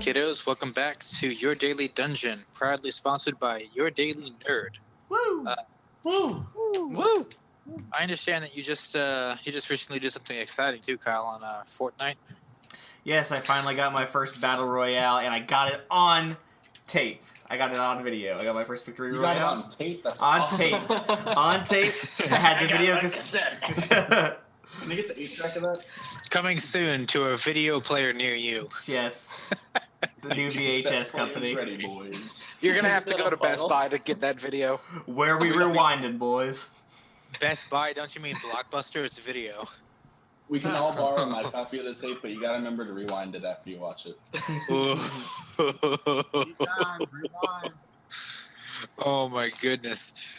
kiddos? Welcome back to Your Daily Dungeon, proudly sponsored by Your Daily Nerd. Woo! Woo! Woo! I understand that you just recently did something exciting too, Kyle, on Fortnite. Yes, I finally got my first battle royale, and I got it on tape. I got it on video. I got my first victory royale. You got it on tape? That's on awesome. tape. On tape. I had the video cassette. Can I get the 8-track of that? Coming soon to a video player near you. Yes. The new VHS company. Ready, boys. You're gonna have to go to Best Buy to get that video. Where we rewinding, boys. Best Buy? Don't you mean Blockbuster? It's video. We can all borrow my copy of the tape, but you gotta remember to rewind it after you watch it. Rewind. Oh my goodness.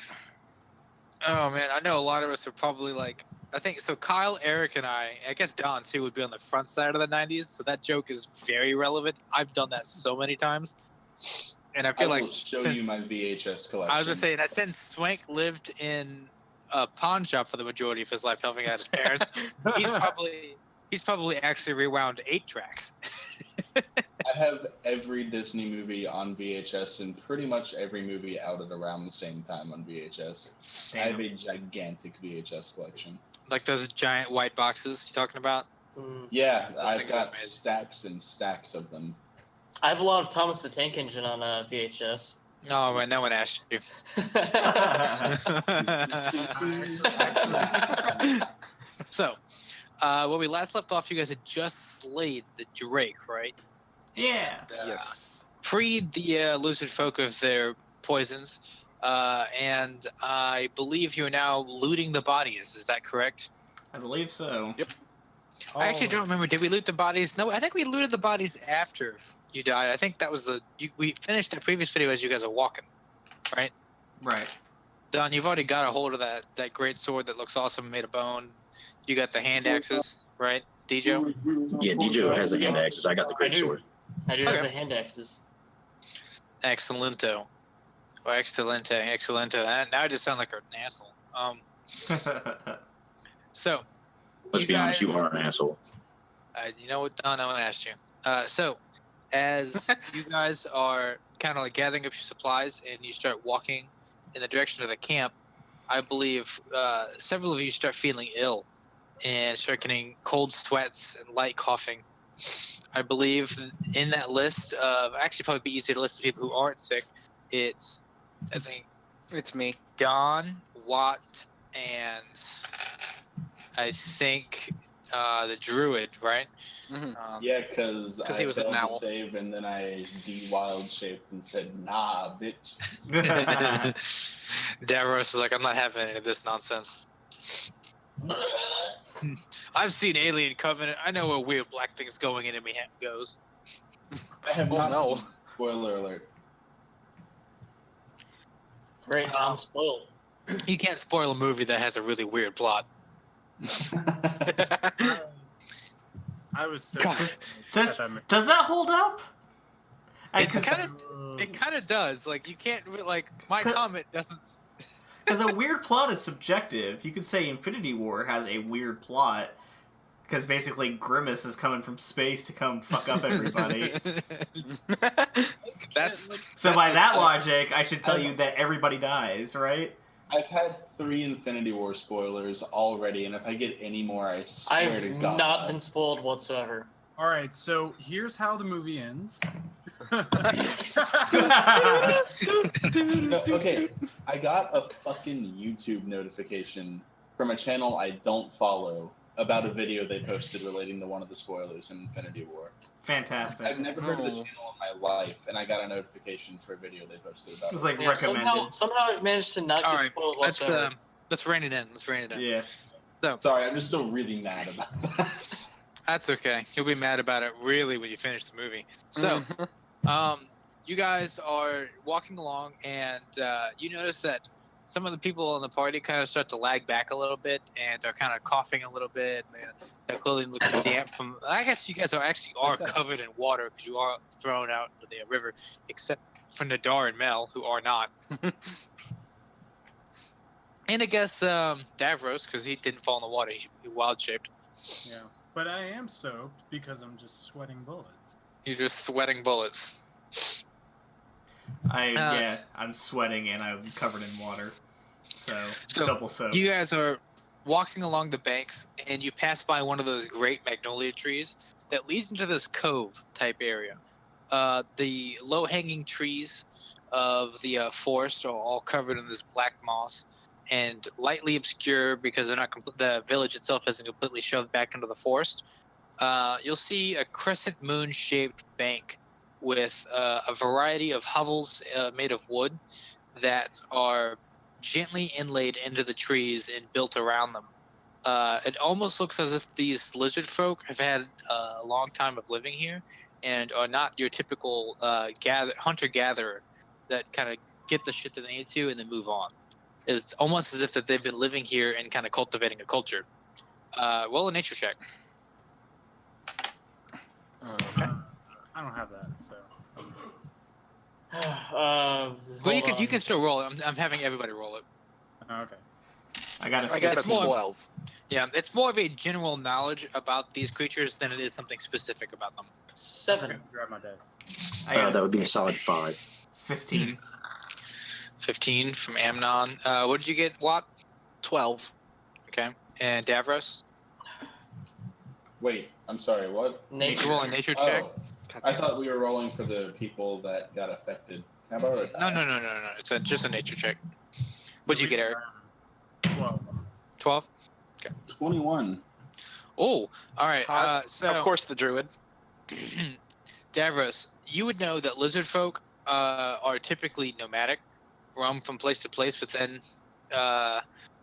Oh man, I know a lot of us are probably like, I think so. Kyle, Eric, and I guess Don too, would be on the front side of the '90s. So that joke is very relevant. I've done that so many times, and I feel I like will show you my VHS collection. I was gonna say that since Swank lived in a pawn shop for the majority of his life, helping out his parents, he's probably actually rewound 8 tracks. I have every Disney movie on VHS and pretty much every movie out at around the same time on VHS. Damn. I have a gigantic VHS collection. Like those giant white boxes you're talking about? Yeah, Those I've things are got amazing. stacks and stacks of them. I have a lot of Thomas the Tank Engine on VHS. No, man, no one asked you. So, when we last left off, you guys had just slayed the Drake, right? Yeah. And, Yes. freed the lucid folk of their poisons, and I believe you're now looting the bodies. Is that correct? I believe so. Yep. I actually don't remember. Did we loot the bodies? No, I think we looted the bodies after you died. I think that was we finished the previous video as you guys are walking, right? Right. Don, you've already got a hold of that great sword that looks awesome, made of bone. You got the hand axes, right, Djo? Yeah, Djo has the hand axes. I got the great sword. I do Okay. have the hand axes. Excellento. Or excelente. Now I just sound like an asshole. So, Let's you be honest, guys- you are an asshole. you know what, Don? I want to ask you. So, as you guys are kind of like gathering up your supplies and you start walking in the direction of the camp, I believe several of you start feeling ill and start getting cold sweats and light coughing. I believe in that list of, actually probably be easier to list the people who aren't sick. It's, I think, It's me. Don, Watt, and I think the Druid, right? Mm-hmm. Yeah, because 'Cause I he was an failed to owl. save and then I de-wild shaped and said, nah, bitch. Davros is like, I'm not having any of this nonsense. I've seen Alien Covenant. I know where weird black things going into me goes. I have Oh, not no. seen- Spoiler alert. Great, I'm spoiled. You can't spoil a movie that has a really weird plot. I was so God. Does that hold up? It kind of does. Like, you can't, like, my comment doesn't. Because a weird plot is subjective. You could say Infinity War has a weird plot, because basically Grimace is coming from space to come fuck up everybody. That's So by that logic, I should tell you that everybody dies, right? I've had 3 Infinity War spoilers already, and if I get any more, I swear to I've God. not been spoiled whatsoever. All right, so here's how the movie ends. No, okay, I got a fucking YouTube notification from a channel I don't follow about a video they posted relating to one of the spoilers in Infinity War. Fantastic. I've never heard of the channel in my life, and I got a notification for a video they posted about It was it. like Yeah, recommended. somehow I've managed to not all get right. spoiled Let's whatsoever. let's rein it in. Yeah. Sorry, I'm just still really mad about that. That's okay. You'll be mad about it really when you finish the movie. So, you guys are walking along, and you notice that some of the people in the party kind of start to lag back a little bit and are kind of coughing a little bit. Their clothing looks damp. I guess you guys are covered in water because you are thrown out into the river, except for Nadar and Mel, who are not. And I guess Davros, because he didn't fall in the water, he wild shaped. Yeah, but I am soaked because I'm just sweating bullets. You're just sweating bullets. I'm sweating and I'm covered in water. So double soaked. You guys are walking along the banks, and you pass by one of those great magnolia trees that leads into this cove type area. The low-hanging trees of the forest are all covered in this black moss and lightly obscure because they're not the village itself isn't completely shoved back into the forest. You'll see a crescent moon-shaped bank with a variety of hovels made of wood that are gently inlaid into the trees and built around them. It almost looks as if these lizard folk have had a long time of living here and are not your typical hunter-gatherer that kind of get the shit that they need to and then move on. It's almost as if that they've been living here and kind of cultivating a culture. Roll a nature check. Okay. I don't have that, so. Well, you can still roll it. I'm having everybody roll it. Okay. I got I got a It's more- 12. Yeah, it's more of a general knowledge about these creatures than it is something specific about them. 7. Okay, grab my dice. I That would be a solid 5. 15. 15 from Amnon. What did you get, Watt? 12. Okay. And Davros? Wait, I'm sorry, what? Nature. Roll a nature check. Oh, I thought we were rolling for the people that got affected. How about it? No. It's just a nature check. What'd you get, Eric? 12. 12? 21. Oh, all right. So, of course, the druid. Davros, you would know that lizard folk are typically nomadic, roam from place to place within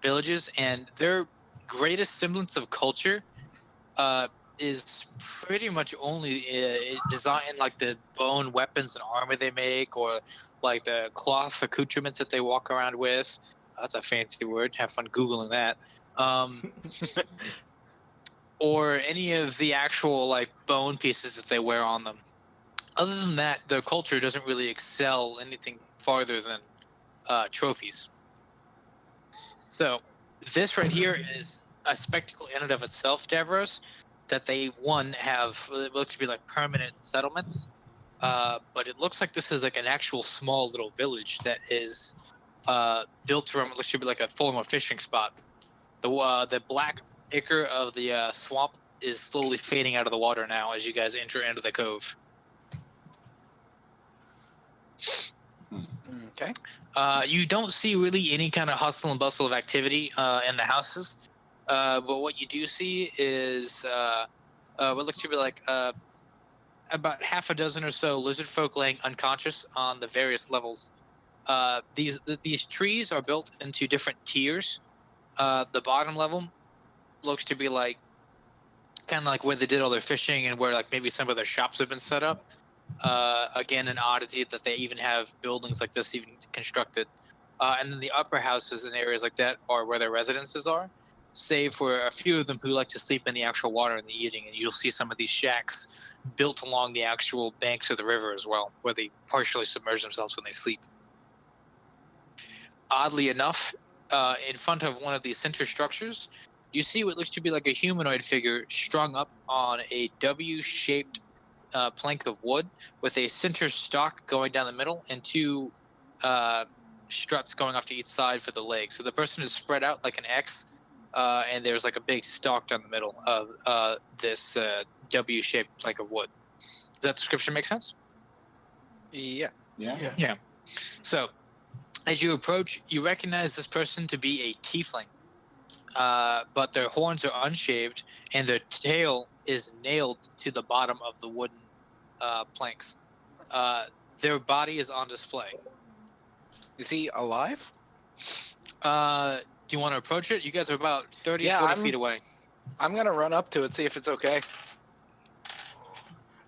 villages, and their greatest semblance of culture is pretty much only design like the bone weapons and armor they make, or like the cloth accoutrements that they walk around with. That's a fancy word. Have fun Googling that. Or any of the actual like bone pieces that they wear on them. Other than that, their culture doesn't really excel anything farther than trophies. So this right here is a spectacle in and of itself, Davros, that they have it looks to be like permanent settlements, but it looks like this is like an actual small little village that is built around what looks to be like a former fishing spot. The black ichor of the swamp is slowly fading out of the water now as you guys enter into the cove. Okay. You don't see really any kind of hustle and bustle of activity in the houses, but what you do see is what looks to be like about half a dozen or so lizard folk laying unconscious on the various levels. These trees are built into different tiers. The bottom level looks to be like kind of like where they did all their fishing and where like maybe some of their shops have been set up. Again, an oddity that they even have buildings like this even constructed. And then the upper houses and areas like that are where their residences are, save for a few of them who like to sleep in the actual water in the evening. And you'll see some of these shacks built along the actual banks of the river as well, where they partially submerge themselves when they sleep. Oddly enough, in front of one of these center structures, you see what looks to be like a humanoid figure strung up on a W-shaped plank of wood with a center stalk going down the middle and two struts going off to each side for the legs. So the person is spread out like an X, and there's like a big stalk down the middle of this W-shaped plank of wood. Does that description make sense? Yeah. Yeah. So, as you approach, you recognize this person to be a tiefling, but their horns are unshaved and their tail is nailed to the bottom of the wooden planks. Their body is on display. Is he alive? Do you want to approach it? You guys are about 30, 40 feet away. I'm going to run up to it, see if it's okay.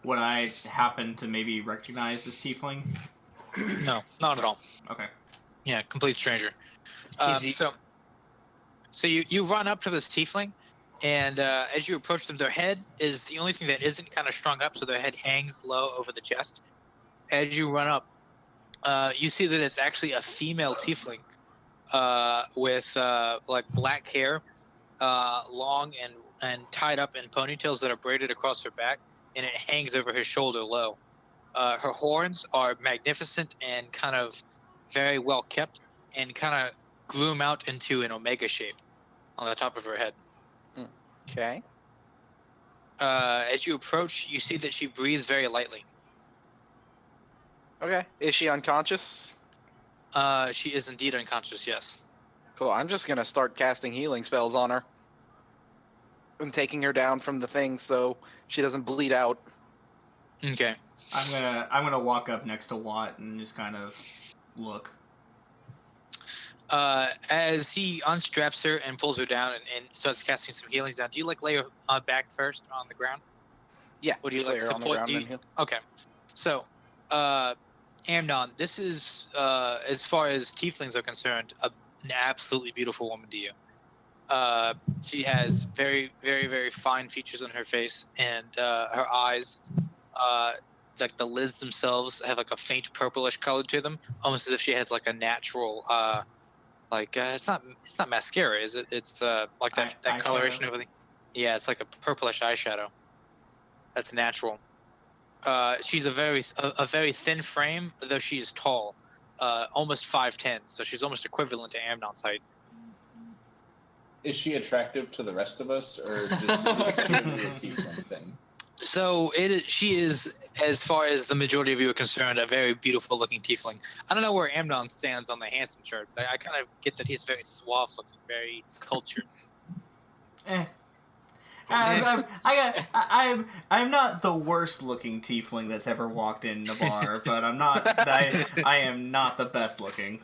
Would I happen to maybe recognize this tiefling? No, not at all. Okay. Yeah, complete stranger. Easy. So you run up to this tiefling, and as you approach them, their head is the only thing that isn't kind of strung up, so their head hangs low over the chest. As you run up, you see that it's actually a female tiefling with like black hair, long and tied up in ponytails that are braided across her back, and it hangs over his shoulder low. Her horns are magnificent and kind of very well kept, and kind of gloom out into an omega shape on the top of her head. Okay. As you approach, you see that she breathes very lightly. Okay. Is she unconscious? She is indeed unconscious, yes. Cool. I'm just gonna start casting healing spells on her and taking her down from the thing so she doesn't bleed out. Okay. I'm gonna walk up next to Watt and just kind of look. As he unstraps her and pulls her down and starts casting some healings down, do you like lay her back first on the ground? Yeah. Would you just like lay her on the support? ground Do you- and heal. Okay. So, Amnon, this is, as far as tieflings are concerned, an absolutely beautiful woman to you. She has very, very, very fine features on her face, and her eyes, like the lids themselves, have like a faint purplish color to them, almost as if she has like a natural, it's not mascara, is it? It's like that Eyeshadow. coloration over the. Yeah, it's like a purplish eyeshadow. That's natural. She's a very thin frame, though she is tall, almost 5'10", so she's almost equivalent to Amnon's height. Is she attractive to the rest of us, or just is this strictly a tiefling thing? So she is, as far as the majority of you are concerned, a very beautiful looking tiefling. I don't know where Amnon stands on the handsome chart, but I kind of get that he's very suave looking, very cultured. I'm not the worst looking tiefling that's ever walked in the bar, but I am not the best looking.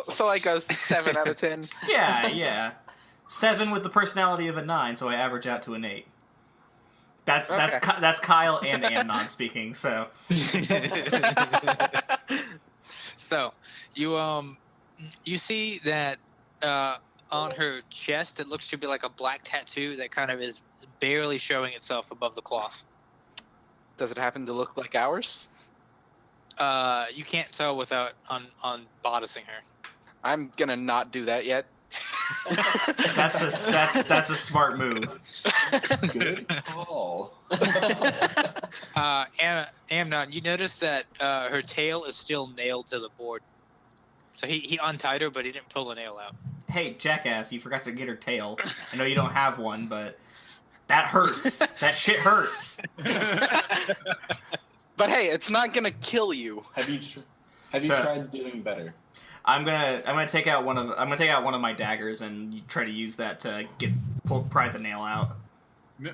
So like a 7 out of 10. Yeah. 7 with the personality of a 9, so I average out to an 8. That's Kyle and Amnon speaking. So So you see that on her chest it looks to be like a black tattoo that kind of is barely showing itself above the cloth. Does it happen to look like ours? You can't tell without bodicing her. I'm gonna not do that yet. that's a smart move. Good call. Amnon, you notice that her tail is still nailed to the board. So he untied her, but he didn't pull the nail out. Hey, jackass, you forgot to get her tail. I know you don't have one, but that hurts. That shit hurts. But hey, it's not gonna kill you. Have you tried doing better? I'm gonna take out one of my daggers and try to use that to pry the nail out.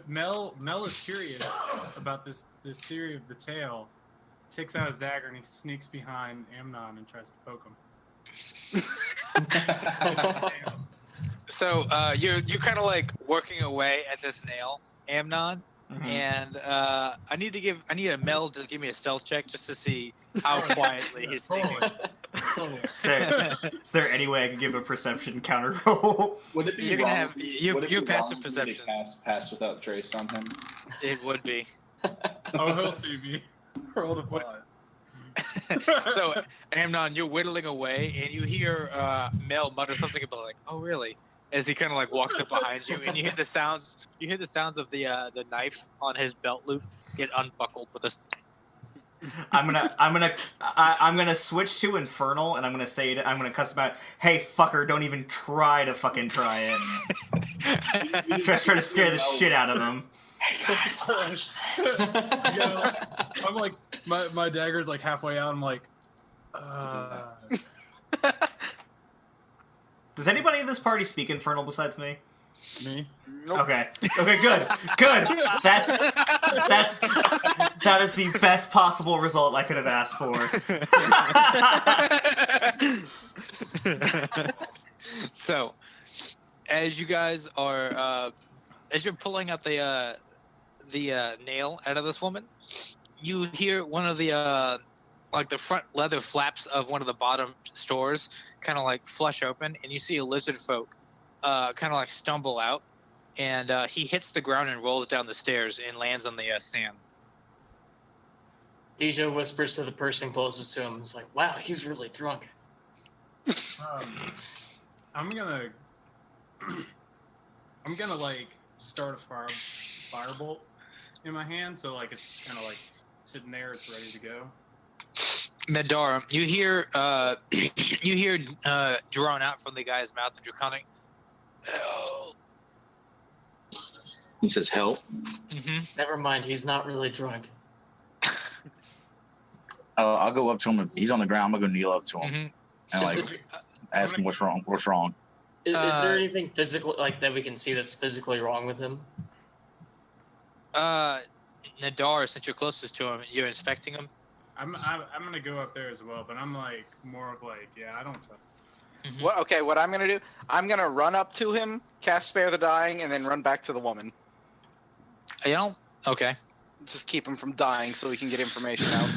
Mel is curious about this theory of the tail. Takes out his dagger and he sneaks behind Amnon and tries to poke him. So you're kind of like working away at this nail, Amnon, and I need a Mel to give me a stealth check just to see how quietly he's thinking. Is there any way I can give a perception counter roll? Would it be You're wrong? gonna have your passive wrong for me to perception. pass without trace on him? It would be. Oh, he'll see me. Roll the 5. So, Amnon, you're whittling away, and you hear Mel mutter something about like, "Oh, really?" As he kind of like walks up behind you, and you hear the sounds. You hear the sounds of the knife on his belt loop get unbuckled with a. I'm gonna switch to infernal, and I'm gonna cuss him out. Hey, fucker! Don't even try to fucking try it. Just try to scare the shit out of him. Hey guys, I'm like, my dagger's like halfway out. I'm like, Does anybody in this party speak infernal besides me? me? Nope. Okay, good. That is the best possible result I could have asked for. So, as you guys are, as you're pulling out the nail out of this woman, you hear one of the like the front leather flaps of one of the bottom stores kind of like flush open, and you see a lizard folk kind of like stumble out, and he hits the ground and rolls down the stairs and lands on the sand. Deja whispers to the person closest to him. It's like, wow, he's really drunk. I'm gonna like start a firebolt in my hand, so like it's kind of like sitting there, it's ready to go. Nadar, you hear drawn out from the guy's mouth in Draconic. Oh. He says, help. Mm-hmm. Never mind, he's not really drunk. I'll go up to him. If he's on the ground, I'm going to go kneel up to him. Mm-hmm. And like ask him what's wrong. What's wrong? Is there anything physical like that we can see that's physically wrong with him? Nadar, since you're closest to him, you're inspecting him. I'm gonna go up there as well, but I'm like more of like, yeah, I don't trust. Mm-hmm. What I'm gonna do? I'm gonna run up to him, cast Spare the Dying, and then run back to the woman. You don't? Okay. Just keep him from dying so we can get information out.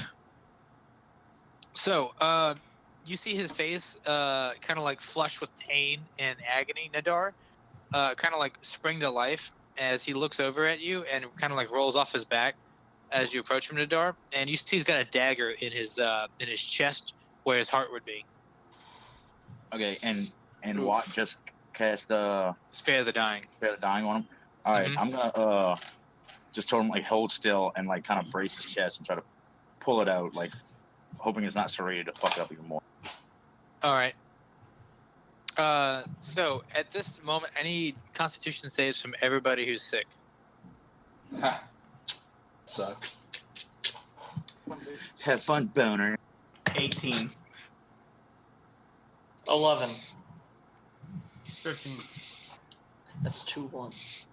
So, you see his face, kind of like flushed with pain and agony, Nadar, kind of like spring to life as he looks over at you and kind of like rolls off his back as you approach him, Nadar, and you see he's got a dagger in his chest where his heart would be. Okay, and Watt just cast Spare the Dying. Spare the Dying on him. All right, Mhm. I'm gonna just tell him like hold still and like kind of brace his chest and try to pull it out, like hoping it's not serrated to fuck up even more. All right. So at this moment, I need Constitution saves from everybody who's sick. Ha. Suck. Have fun, boner. 18. 11. 15. That's 2 ones.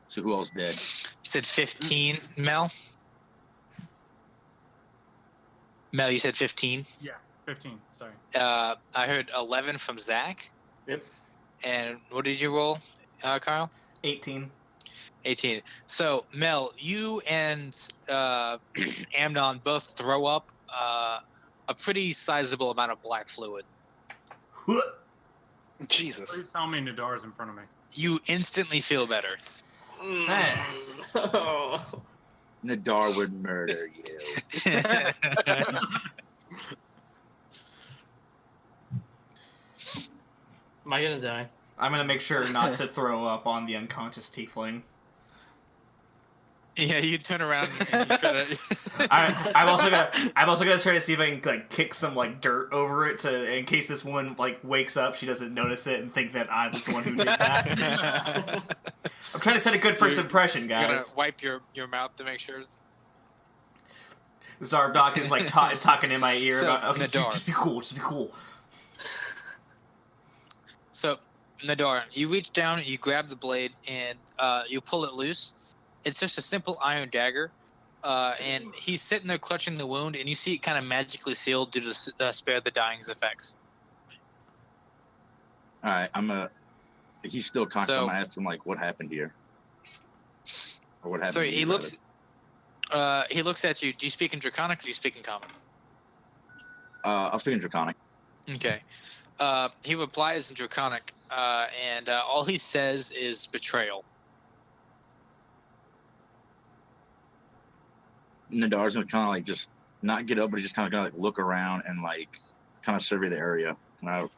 So who else dead? You said 15, Mel? Mel, you said 15? Yeah, 15. Sorry. I heard 11 from Zach. Yep. And what did you roll, Kyle? 18. 18. So, Mel, you and Amnon both throw up a pretty sizable amount of black fluid. Jesus. Please tell me Nadar's in front of me. You instantly feel better. Thanks. Oh. Nadar would murder you. Am I gonna die? I'm gonna make sure not to throw up on the unconscious tiefling. Yeah, you turn around and you try to... I'm also gonna try to see if I can like kick some like dirt over it in case this woman like wakes up, she doesn't notice it and think that I was the one who did that. I'm trying to set a good first impression, You're gonna guys. wipe your mouth to make sure. Zarbdock is like talking in my ear So, about okay, Nadar. just be cool. So, Nadar, you reach down, you grab the blade, and you pull it loose. It's just a simple iron dagger, and he's sitting there clutching the wound, and you see it kind of magically sealed due to Spare the Dying's effects. All right, he's still conscious. So- I'm gonna ask him like, what happened here? Or what happened? So to he you, looks at you. Do you speak in Draconic or do you speak in Common? rather? I'm speaking Draconic. Okay. He replies in Draconic, and all he says is betrayal. Nadar's gonna kind of like just not get up, but he just kind of like look around and like kind of survey the area. And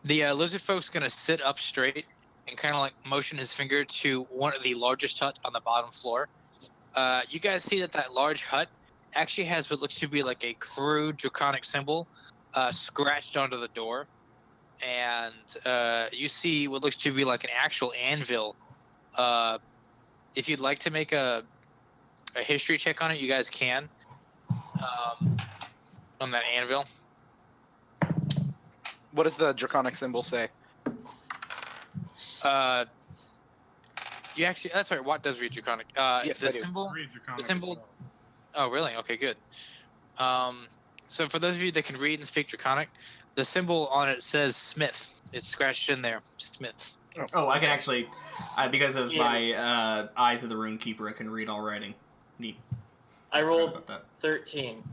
The lizard folk's gonna sit up straight and kind of like motion his finger to one of the largest hut on the bottom floor. You guys see that large hut actually has what looks to be like a crude draconic symbol scratched onto the door, and you see what looks to be like an actual anvil. If you'd like to make a history check on it, you guys can. On that anvil. What does the draconic symbol say? You actually, that's right. Watt does read draconic. Yes, the I do. symbol. Read Draconic The as symbol. well. Oh, really? Okay, good. So for those of you that can read and speak draconic, the symbol on it says Smith. It's scratched in there. Smith. Oh, I can actually, because of my Eyes of the Runekeeper, I can read all writing. Neat. I Forgot rolled about that. 13.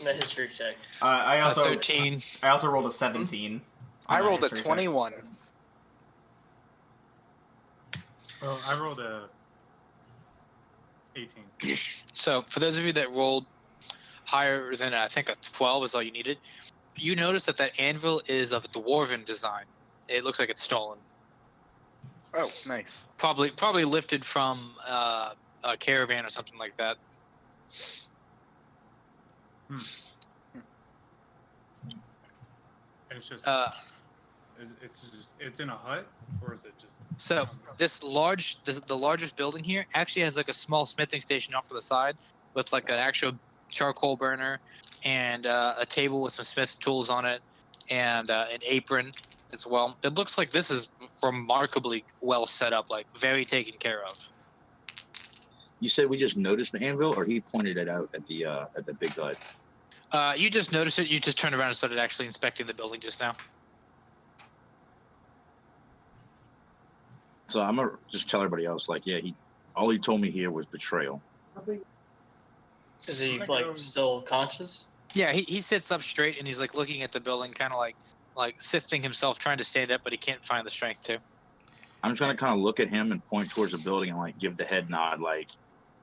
The history check. I also 13. I also rolled a 17. I on that rolled a history check. 21. Well, I rolled a 18. So for those of you that rolled higher than I think a 12 is all you needed, you notice that anvil is of dwarven design. It looks like it's stolen. Oh, nice. Probably lifted from a caravan or something like that. And it's just, it's in a hut, or is it just? So the largest building here actually has like a small smithing station off to the side with like an actual charcoal burner and a table with some smith's tools on it and an apron as well. It looks like this is remarkably well set up, like very taken care of. You said we just noticed the anvil, or he pointed it out at the big hut? You just noticed it. You just turned around and started actually inspecting the building just now. So I'm gonna just tell everybody else, like, yeah, all he told me here was betrayal. Is he like still conscious? Yeah, he sits up straight and he's like looking at the building, kind of like sifting himself, trying to stand up, but he can't find the strength to. I'm trying to kind of look at him and point towards the building and like give the head nod, like,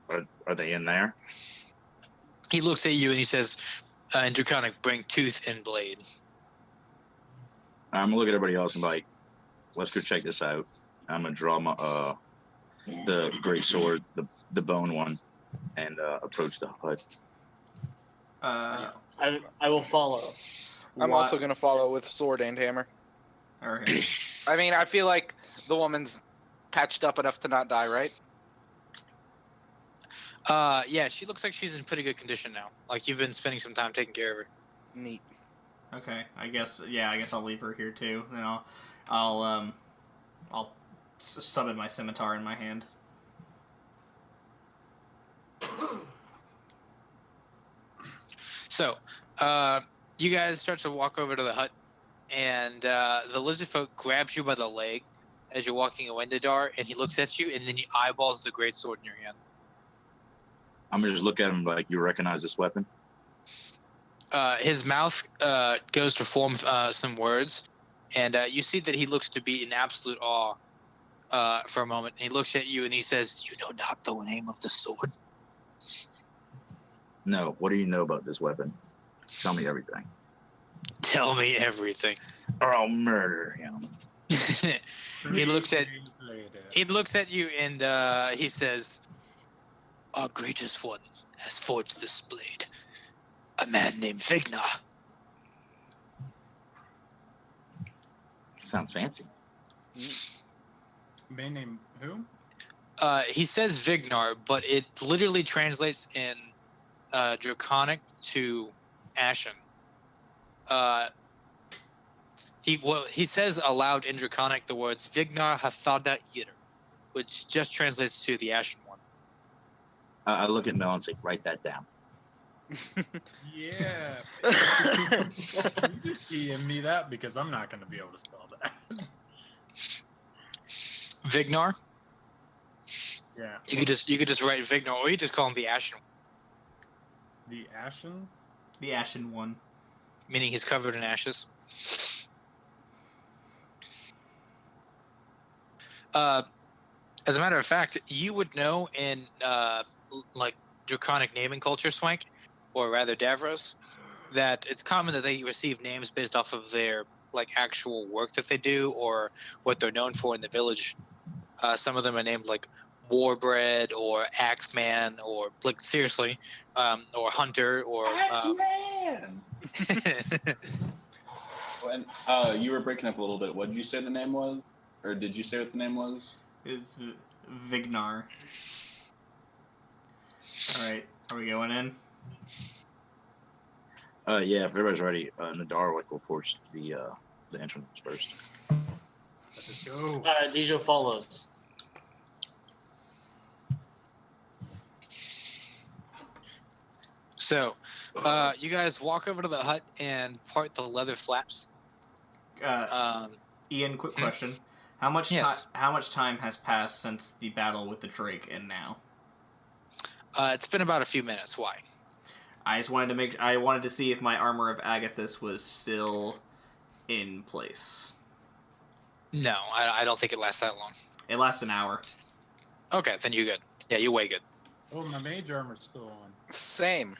are they in there? He looks at you and he says, in Draconic, bring tooth and blade. I'm gonna look at everybody else and be like, let's go check this out. I'm gonna draw my the great sword, the bone one, and approach the hut. I will follow. I'm also going to follow with sword and hammer. All right. I mean, I feel like the woman's patched up enough to not die, right? Yeah, she looks like she's in pretty good condition now. Like you've been spending some time taking care of her. Neat. Okay. I guess I'll leave her here too. Then I'll summon my scimitar in my hand. So, you guys start to walk over to the hut, and the lizard folk grabs you by the leg as you're walking away, Nadar, and he looks at you, and then he eyeballs the great sword in your hand. I'm gonna just look at him like, you recognize this weapon? His mouth goes to form some words, and you see that he looks to be in absolute awe for a moment. And he looks at you and he says, "You know not the name of the sword?" No. What do you know about this weapon? Tell me everything. Tell me everything. Or I'll murder him. He looks at you and he says, "Our greatest one has forged this blade. A man named Vignar." Sounds fancy. Man named who? He says Vignar, but it literally translates in Draconic to Ashen. He says aloud in Draconic the words Vignar Hathada Ir, which just translates to the Ashen One. I look at Mel and say, write that down. Yeah. You just DM me that because I'm not going to be able to spell that. Vignar? Yeah. You could just write Vignar, or you just call him the Ashen One, The Ashen? The Ashen One. meaning he's covered in ashes. As a matter of fact, you would know in like Draconic naming culture, Swank, or rather Davros, that it's common that they receive names based off of their like actual work that they do or what they're known for in the village. Some of them are named like Warbread or Axeman or like seriously, or Hunter or Axeman. When you were breaking up a little bit, what did you say the name was, or did you say what the name was? Is Vignar. All right, are we going in? Yeah, if everybody's ready, Nadar will force the entrance first. Let's just go. Dijo follows. So, you guys walk over to the hut and part the leather flaps. Ian, quick question: How much Yes. How much time has passed since the battle with the Drake and now? It's been about a few minutes. Why? I just wanted to I wanted to see if my armor of Agathis was still in place. No, I don't think it lasts that long. It lasts an hour. Okay, then you're good. Yeah, you're way good. Oh, my mage armor's still on. Same.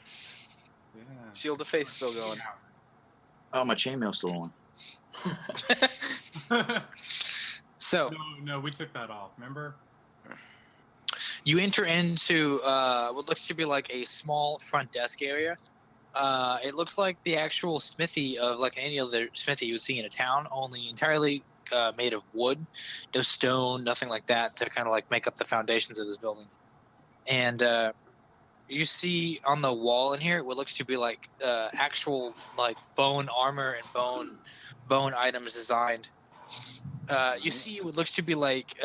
Yeah. Shield of Faith still going. Oh, my chainmail's still on. So No, we took that off. Remember? you enter into what looks to be like a small front desk area. It looks like the actual smithy of like any other smithy you would see in a town, only entirely made of wood, no stone, nothing like that to kind of like make up the foundations of this building. And you see on the wall in here what looks to be like actual like bone armor and bone items designed. You see what looks to be like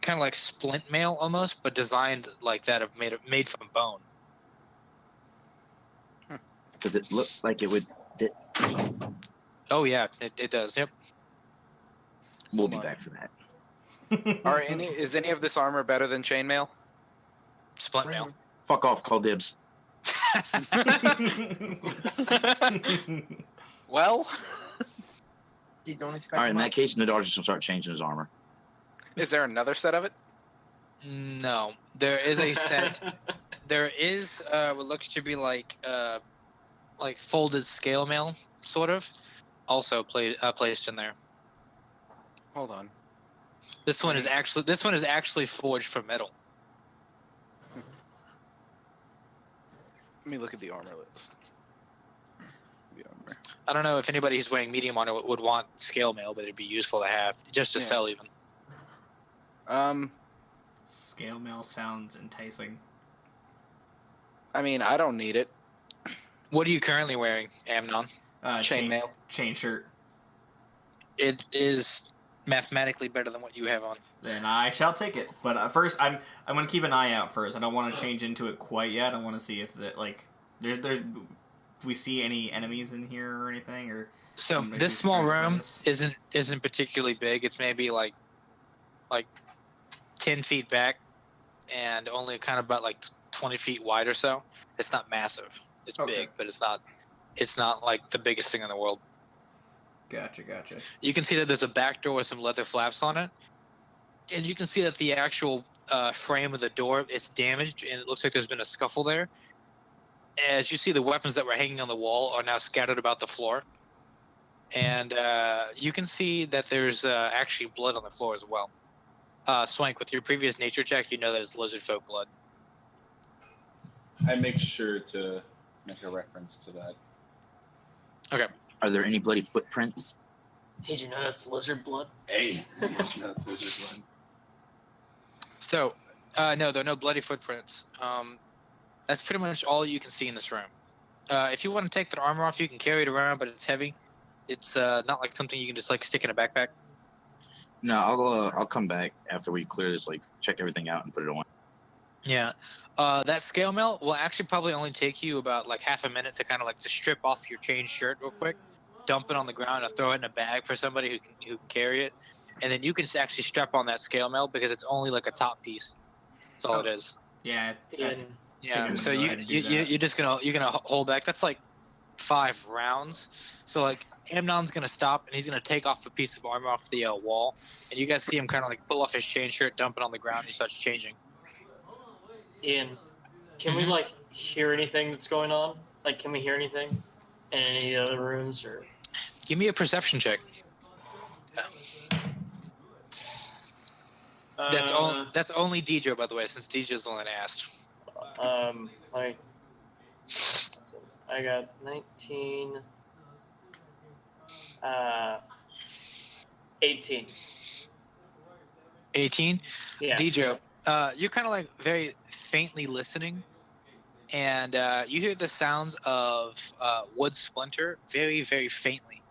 kind of like splint mail almost, but designed like that of made from bone. Does it look like it would fit? Oh yeah, it does. Yep. We'll be back for that. Is any of this armor better than chainmail? Splint mail. Fuck off, call dibs. Well, You don't expect. All right, in much. that case, Nadar's just gonna start changing his armor. is there another set of it? No, there is a set. There is what looks to be like folded scale mail, sort of, also placed in there. Hold on. This one is actually forged from metal. Let me look at the armor list. The armor. I don't know if anybody who's weighing medium on it would want scale mail, but it'd be useful to have just to Yeah. sell even. Scale mail sounds enticing. I mean, I don't need it. What are you currently wearing, Amnon? Chainmail. Chain shirt. It is mathematically better than what you have on. Then I shall take it. But first, I'm gonna keep an eye out first. I don't want to change into it quite yet. I want to see if there's do we see any enemies in here or anything or. So Maybe this small try to room miss. isn't particularly big. It's maybe like 10 feet back, and only kind of about like 20 feet wide or so. It's not massive. It's Okay. big, but it's not like the biggest thing in the world. Gotcha. You can see that there's a back door with some leather flaps on it, and you can see that the actual frame of the door is damaged, and it looks like there's been a scuffle there. As you see, the weapons that were hanging on the wall are now scattered about the floor, and you can see that there's actually blood on the floor as well. Swank, with your previous nature check, you know that it's lizard folk blood. I make sure to make a reference to that. Okay. Are there any bloody footprints? Hey, do you know that's lizard blood? Hey, that's lizard blood. So, no, there are no bloody footprints. That's pretty much all you can see in this room. If you want to take the armor off, you can carry it around, but it's heavy. It's not like something you can just like stick in a backpack. No, I'll come back after we clear this, like check everything out and put it on. Yeah. That scale mail will actually probably only take you about like half a minute to kind of like to strip off your chain shirt real quick, dump it on the ground, and throw it in a bag for somebody who can carry it, and then you can actually strap on that scale mail because it's only like a top piece. That's all it is. Yeah. In Yeah. I'm So gonna go ahead and do that. you're gonna hold back. That's like 5 rounds. So like Amnon's gonna stop and he's gonna take off a piece of armor off the wall, and you guys see him kind of like pull off his chain shirt, dump it on the ground, and he starts changing. Ian, can we like hear anything that's going on? Like, can we hear anything in any other rooms or? Give me a perception check. That's only DJ, by the way, since DJ's the one that asked. Like, I got 19. 18. 18. Yeah. DJ, you're kind of like very faintly listening, and you hear the sounds of wood splinter very, very faintly,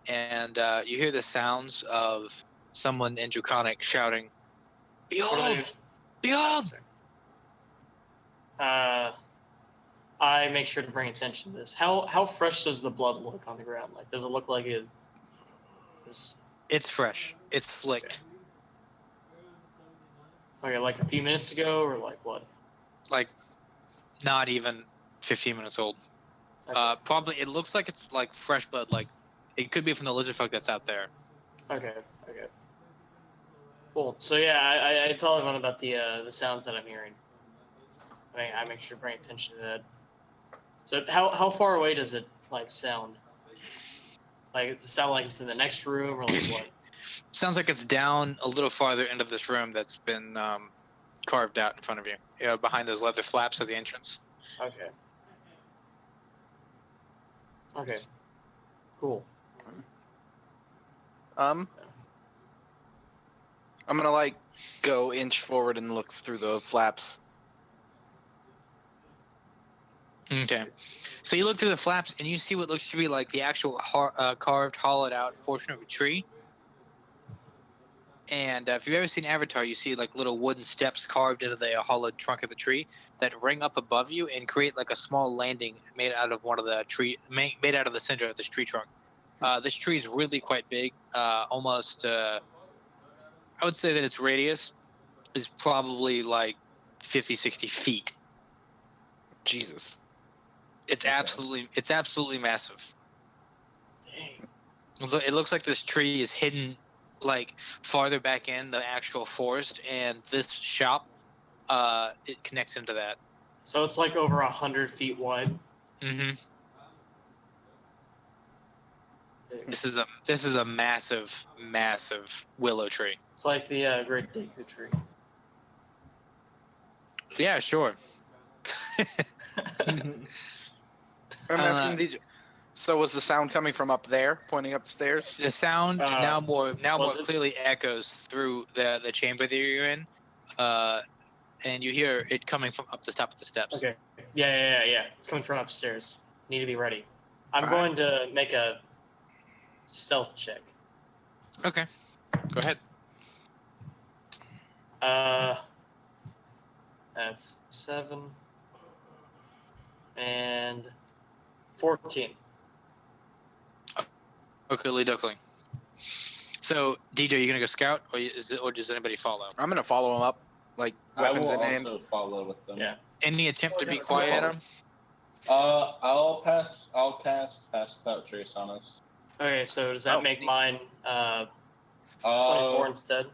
and you hear the sounds of someone in Draconic shouting, "Behold! Behold!" I make sure to bring attention to this. How fresh does the blood look on the ground? Like, does it look like it is? It's fresh. It's slicked. Okay, like a few minutes ago, or like what? Like, not even 15 minutes old. Okay. Probably, it looks like it's like fresh blood. Like, it could be from the lizard folk that's out there. Okay. Cool. So yeah, I tell everyone about the sounds that I'm hearing. I make sure to bring attention to that. So how far away does it like sound? Like, does it sound like it's in the next room, or like what? Sounds like it's down a little farther into this room that's been carved out in front of you. Behind those leather flaps of the entrance. Okay. Okay. Cool. I'm gonna like go inch forward and look through the flaps. Okay. So you look through the flaps and you see what looks to be like the actual carved, hollowed out portion of a tree. And if you've ever seen Avatar, you see like little wooden steps carved into the hollowed trunk of the tree that ring up above you and create like a small landing made out of one of the made out of the center of this tree trunk. This tree is really quite big, almost. I would say that its radius is probably like 50, 60 feet. Jesus. It's absolutely massive. Dang. It looks like this tree is hidden like farther back in the actual forest, and this shop it connects into that. So it's like over 100 feet wide. Mm-hmm. This is a massive willow tree. It's like the Great Deku tree. Yeah, sure. I'm asking DJ. So was the sound coming from up there, pointing up the stairs? The sound now more was it? clearly echoes through the chamber that you're in, and you hear it coming from up the top of the steps. Okay. Yeah. It's coming from upstairs. Need to be ready. I'm All going to make a stealth check. Okay, go ahead. That's 7 and 14. Okay, duckling. So, DJ, you gonna go scout, or does anybody follow? I'm gonna follow him up, like I weapons will in hand. also follow with them. Yeah. Any attempt to be quiet, Adam? I'll cast Pass Without Trace on us. Okay, so does that Oh, make neat. mine 24 instead?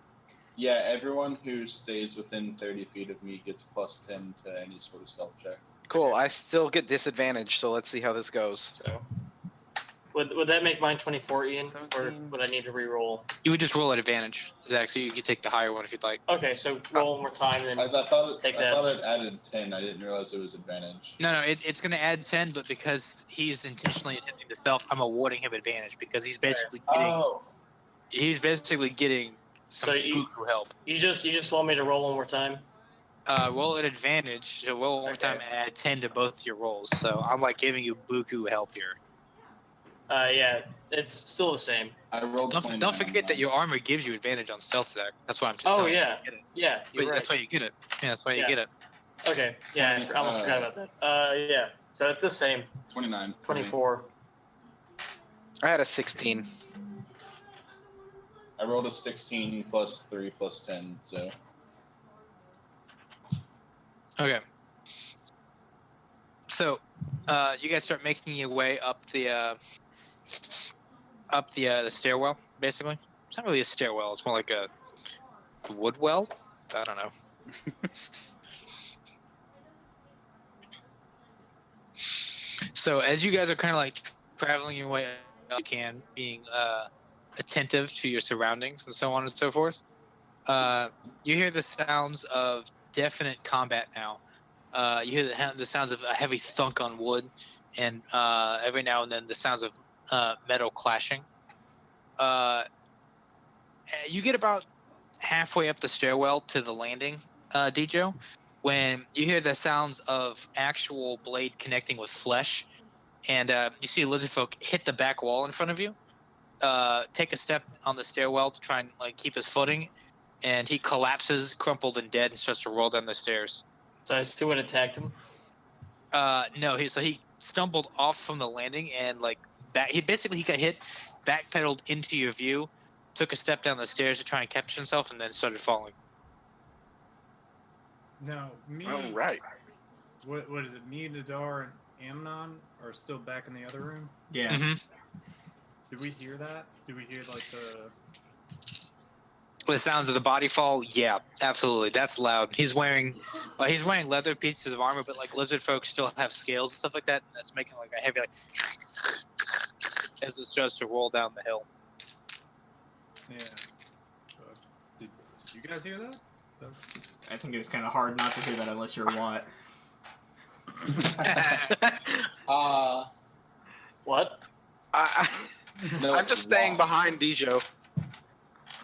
Yeah, everyone who stays within 30 feet of me gets plus 10 to any sort of stealth check. Cool. I still get disadvantage, so let's see how this goes. So would that make mine 24, Ian? Or 17. would I need to re-roll? You would just roll at advantage, Zach. So you could take the higher one if you'd like. Okay, so roll one more time, then I thought take I that. thought it added 10. I didn't realize it was advantage. No, it's gonna add 10, but because he's intentionally attempting to stealth, I'm awarding him advantage because he's basically getting some So you- buku help. You just want me to roll one more time? Roll at advantage. So roll one more Okay. time and add 10 to both your rolls. So I'm like giving you buku help here. Yeah, it's still the same. I rolled. Don't 29 forget on that mine. your armor gives you advantage on stealth, Zach. That's why I'm Oh, telling yeah. you. to get it. Yeah, But you're that's right. why you get it. Yeah, that's why you Yeah. get it. Okay, yeah, I almost forgot about that. Yeah, so it's the same, 29. 24. I had a 16. I rolled a 16 plus 3 plus 10, so. Okay. So, you guys start making your way up the stairwell. Basically, it's not really a stairwell. It's more like a wood well. I don't know. So, as you guys are kind of like traveling your way up, you can being attentive to your surroundings and so on and so forth. You hear the sounds of definite combat now. You hear the sounds of a heavy thunk on wood, and every now and then the sounds of metal clashing. You get about halfway up the stairwell to the landing, Dejo, when you hear the sounds of actual blade connecting with flesh, and you see a lizard folk hit the back wall in front of you, take a step on the stairwell to try and like keep his footing, and he collapses, crumpled and dead, and starts to roll down the stairs. So I still would attacked him. No, he stumbled off from the landing and like back. He got hit, backpedaled into your view, took a step down the stairs to try and catch himself, and then started falling. Now, me. All right. What is it? Me, Nadar, and Amnon are still back in the other room. Yeah. Mm-hmm. Did we hear that? Did we hear like the? With the sounds of the body fall, yeah, absolutely. That's loud. He's wearing leather pieces of armor, but like lizard folk still have scales and stuff like that, and that's making like a heavy like as it starts to roll down the hill. Yeah. Did you guys hear that? I think it was kind of hard not to hear that unless you're Watt. What? No, I'm just staying Watt. behind Dijo.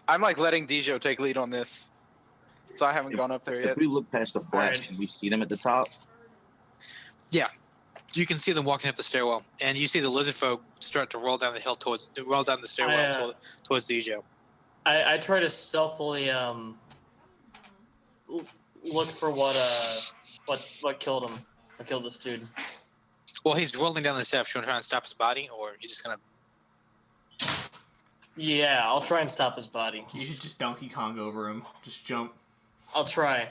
I'm like letting Dijo take lead on this, so I haven't gone up there yet. If we look past the flash, Alright. can we see them at the top? You can see them walking up the stairwell, and you see the lizard folk start to roll down the hill towards the stairwell towards Dijo. I try to stealthily look for what killed him. What killed this dude? Well, he's rolling down the steps. You want to try and stop his body, or you're just gonna? Yeah, I'll try and stop his body. You should just Donkey Kong over him. Just jump. I'll try.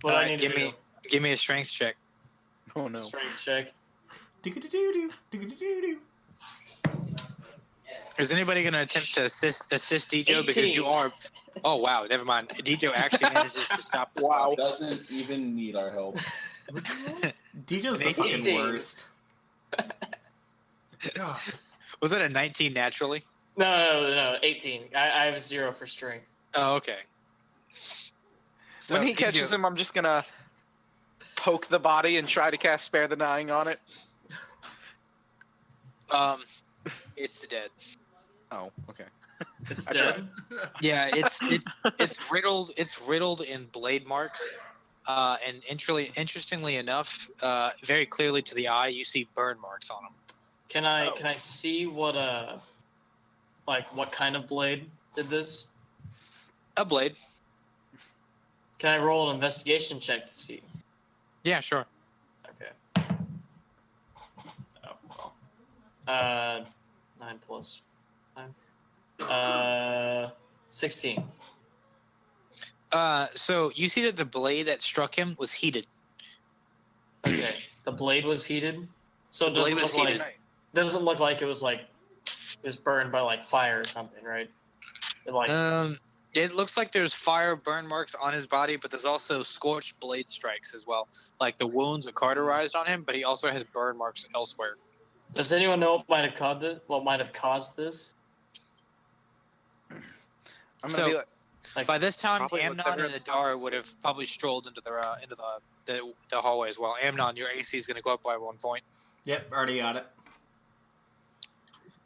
What All I right, need to give me a strength check. Oh no. strength check. Do-do-do-do, do-do-do-do. Is anybody going to attempt to assist Dijo? Because 18. you are. Oh wow, never mind. Dijo actually manages to stop this. Wow. Doesn't even need our help. Dijo's the 18. fucking worst. God. Was that a 19 naturally? No, 18. I have 0 for strength. Oh, okay. So When he catches him, I'm just gonna poke the body and try to cast Spare the Dying on it. it's dead. Oh, okay. It's I dead. Yeah, it's riddled. It's riddled in blade marks, and interestingly enough, very clearly to the eye, you see burn marks on him. Can I see what what kind of blade did this? A blade. Can I roll an investigation check to see? Yeah, sure. Okay. Oh well. 9 plus 9. 16. So you see that the blade that struck him was heated. Okay. The blade was heated. So it The blade doesn't was look heated. like doesn't look like it was burned by like fire or something, right? It, It looks like there's fire burn marks on his body, but there's also scorched blade strikes as well. Like the wounds are cauterized on him, but he also has burn marks elsewhere. does anyone know what might have caused this? What might have caused this? I'm gonna So- be like, By this time, Probably looks Amnon and every- Nadar would have probably strolled into the hallway as well. Amnon, your AC is going to go up by 1 point. Yep, already got it.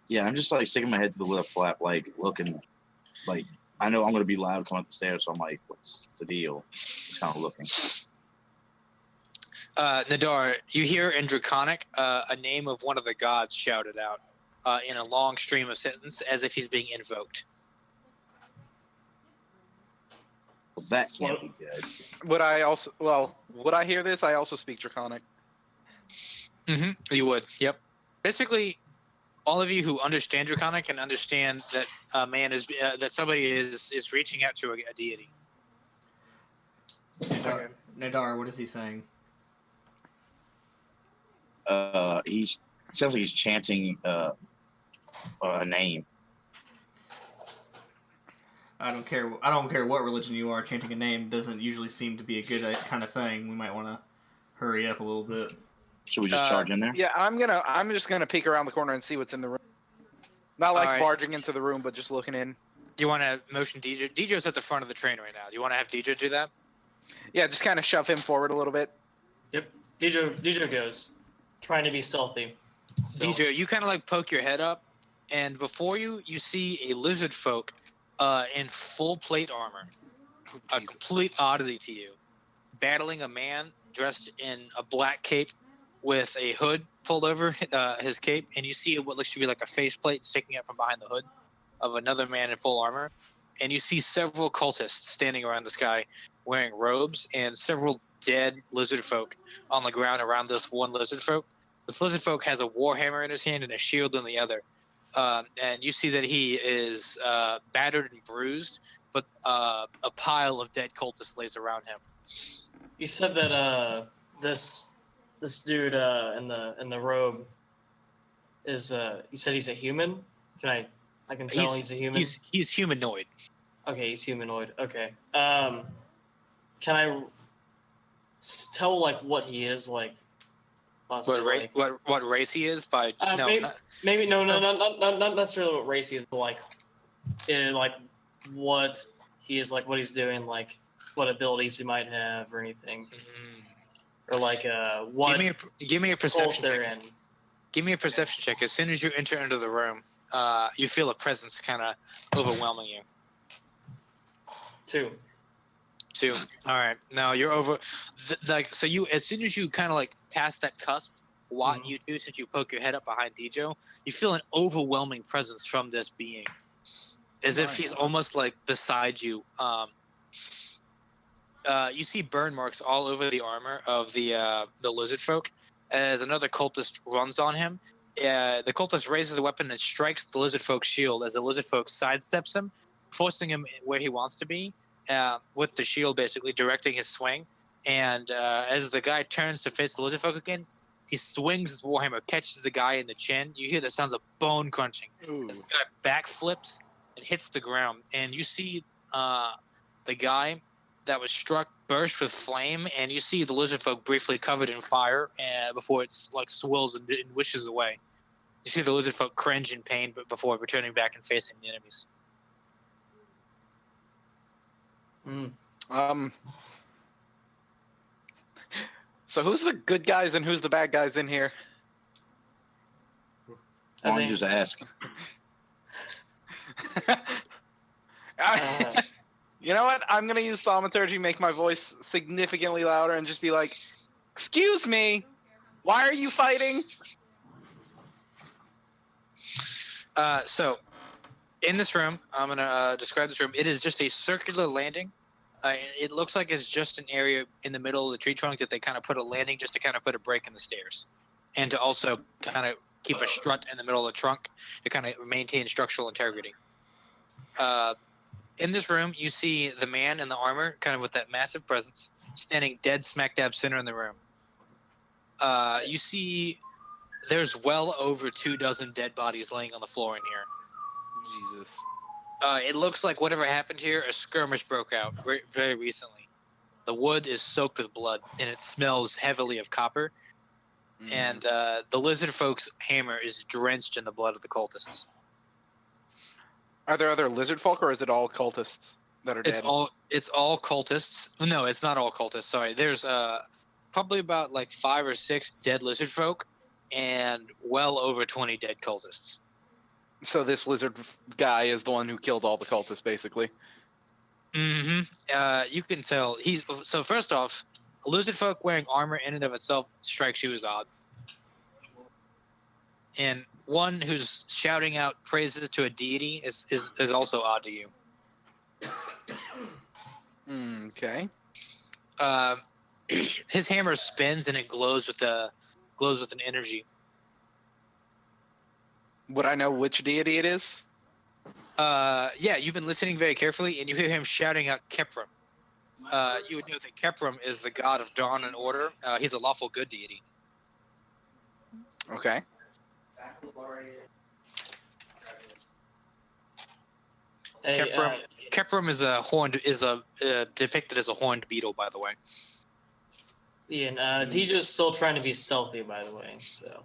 Yeah, I'm just like sticking my head to the left flap, like looking, like I know I'm gonna be loud coming up the stairs, so I'm like, what's the deal? Just kind of looking. Nadar, you hear in Draconic a name of one of the gods shouted out in a long stream of sentence as if he's being invoked. Well, that can't be good. would I hear this? I also speak Draconic. Mm-hmm. You would. Yep. Basically, all of you who understand Draconic can understand that that somebody is reaching out to a deity. Nadar, what is he saying? He's sounds like he's chanting a name. I don't care what religion you are. Chanting a name doesn't usually seem to be a good kind of thing. We might want to hurry up a little bit. Should we just charge in there? Yeah, I'm just gonna peek around the corner and see what's in the room. Not like Alright. barging into the room, but just looking in. Do you want to motion Deidre? Deidre's at the front of the train right now. Do you want to have Deidre do that? Yeah, just kind of shove him forward a little bit. Yep. Deidre goes, trying to be stealthy. Still. Deidre, you kind of like poke your head up, and before you see a lizard folk in full plate armor, a complete oddity to you, battling a man dressed in a black cape with a hood pulled over his cape, and you see what looks to be like a faceplate sticking up from behind the hood of another man in full armor, and you see several cultists standing around this guy wearing robes, and several dead lizard folk on the ground around this one lizard folk. This lizard folk has a warhammer in his hand and a shield in the other, and you see that he is battered and bruised, but a pile of dead cultists lays around him. You said that this dude in the robe is you said he's a human. I can tell he's a human. He's humanoid. Okay, he's humanoid. Okay. Can I tell like what he is like? Possibly, What race he is by no maybe, not, maybe not necessarily what race he is, but like what he is, like what he's doing, like what abilities he might have or anything, or like what give me a perception they're check. in. Give me a perception check. As soon as you enter into the room, you feel a presence kind of overwhelming you. 2. All right. Now you're over. So you, as soon as you kind of like pass that cusp, what you do since you poke your head up behind Dijo, you feel an overwhelming presence from this being, as if he's almost like beside you. You see burn marks all over the armor of the lizard folk. As another cultist runs on him, the cultist raises a weapon and strikes the lizard folk's shield as the lizard folk sidesteps him, forcing him where he wants to be, with the shield basically directing his swing. And as the guy turns to face the lizard folk again, he swings his warhammer, catches the guy in the chin. You hear the sounds of bone crunching. As the guy backflips and hits the ground, and you see the guy that was struck burst with flame, and you see the lizard folk briefly covered in fire before it's like swirls and wishes away. You see the lizard folk cringe in pain, but before returning back and facing the enemies. So who's the good guys and who's the bad guys in here? Why don't you just ask? You know what? I'm gonna use thaumaturgy, make my voice significantly louder, and just be like, "Excuse me, why are you fighting?" So, in this room, I'm gonna describe this room. It is just a circular landing. It looks like it's just an area in the middle of the tree trunk that they kind of put a landing just to kind of put a break in the stairs, and to also kind of keep a strut in the middle of the trunk to kind of maintain structural integrity. In this room, you see the man in the armor, kind of with that massive presence, standing dead smack dab center in the room. You see there's well over 24 dead bodies laying on the floor in here. Jesus. It looks like whatever happened here, a skirmish broke out very recently. The wood is soaked with blood, and it smells heavily of copper. And the lizard folk's hammer is drenched in the blood of the cultists. Are there other lizard folk, or is it all cultists that are dead? It's all cultists. No, it's not all cultists. Sorry. There's probably about like 5 or 6 dead lizard folk, and well over 20 dead cultists. So this lizard guy is the one who killed all the cultists, basically. You can tell so. First off, a lizard folk wearing armor in and of itself strikes you as odd, and one who's shouting out praises to a deity is also odd to you. Okay. His hammer spins and it glows with an energy. Would I know which deity it is? Yeah, you've been listening very carefully, and you hear him shouting out Kepram. You would know that Kepram is the god of dawn and order. He's a lawful good deity. Okay. Kepram is depicted as a horned beetle, by the way. Ian, Dijo's still trying to be stealthy, by the way. So.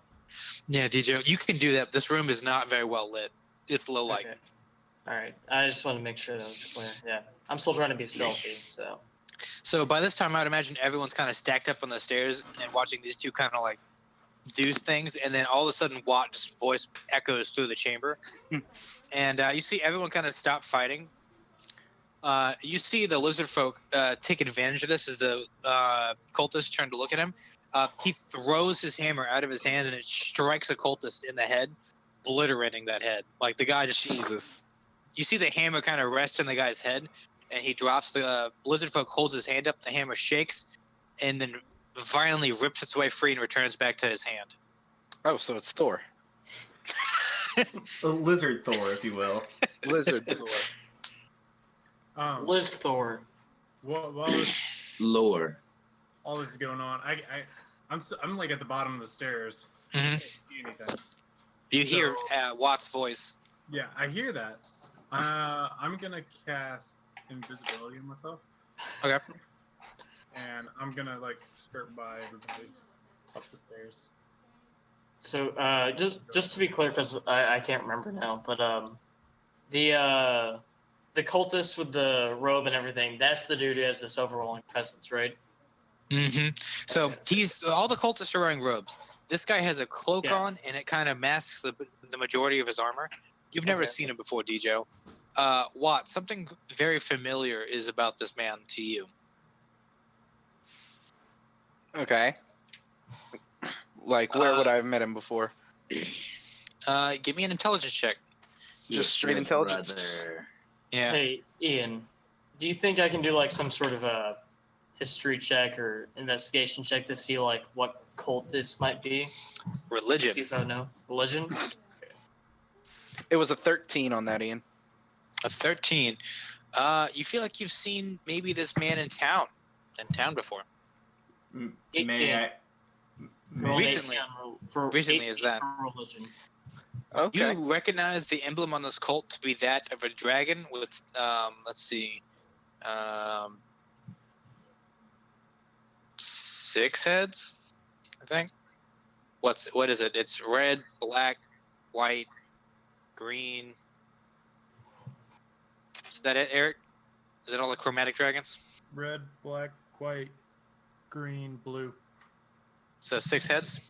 Yeah, Dijo, you can do that. This room is not very well lit. It's low light. Okay. All right. I just want to make sure that was clear. Yeah, I'm still trying to be stealthy. So by this time, I'd imagine everyone's kind of stacked up on the stairs and watching these two kind of like do things, and then all of a sudden, Watt's voice echoes through the chamber, and you see everyone kind of stop fighting. You see the lizard folk take advantage of this as the cultists turn to look at him. He throws his hammer out of his hand and it strikes a cultist in the head, obliterating that head. Like the guy just Jesus. You see the hammer kind of rest in the guy's head, and he drops the lizard folk holds his hand up. The hammer shakes, and then violently rips its way free and returns back to his hand. Oh, so it's Thor. A lizard Thor, if you will. Lizard Thor. Liz Thor. While this, Lore. all this is going on, I'm like at the bottom of the stairs. Mm-hmm. I can't see anything. You hear Watt's voice. Yeah, I hear that. I'm gonna cast invisibility on myself. Okay. And I'm gonna like skirt by everybody up the stairs. So just to be clear, because I can't remember now, but the cultist with the robe and everything, that's the dude who has this overwhelming presence, right? Mm-hmm. So Okay. all the cultists are wearing robes. This guy has a cloak Yeah. on, and it kind of masks the majority of his armor. You've never Okay. seen him before, DJ. Watt, something very familiar is about this man to you. Okay. Like, where would I have met him before? Give me an intelligence check. Just straight intelligence. Brother. Yeah. Hey, Ian, do you think I can do like some sort of a history check or investigation check to see like what cult this might be? Religion. See if I know. Religion? It was a 13 on that, Ian. A 13. You feel like you've seen maybe this man in town before. May 18. I? Roll an Recently. 18 on for Recently is 18 that. for religion. Okay. You recognize the emblem on this cult to be that of a dragon with, let's see, 6 heads, I think. What is it? It's red, black, white, green. Is that it, Eric? Is it all the chromatic dragons? Red, black, white, green, blue. So 6 heads?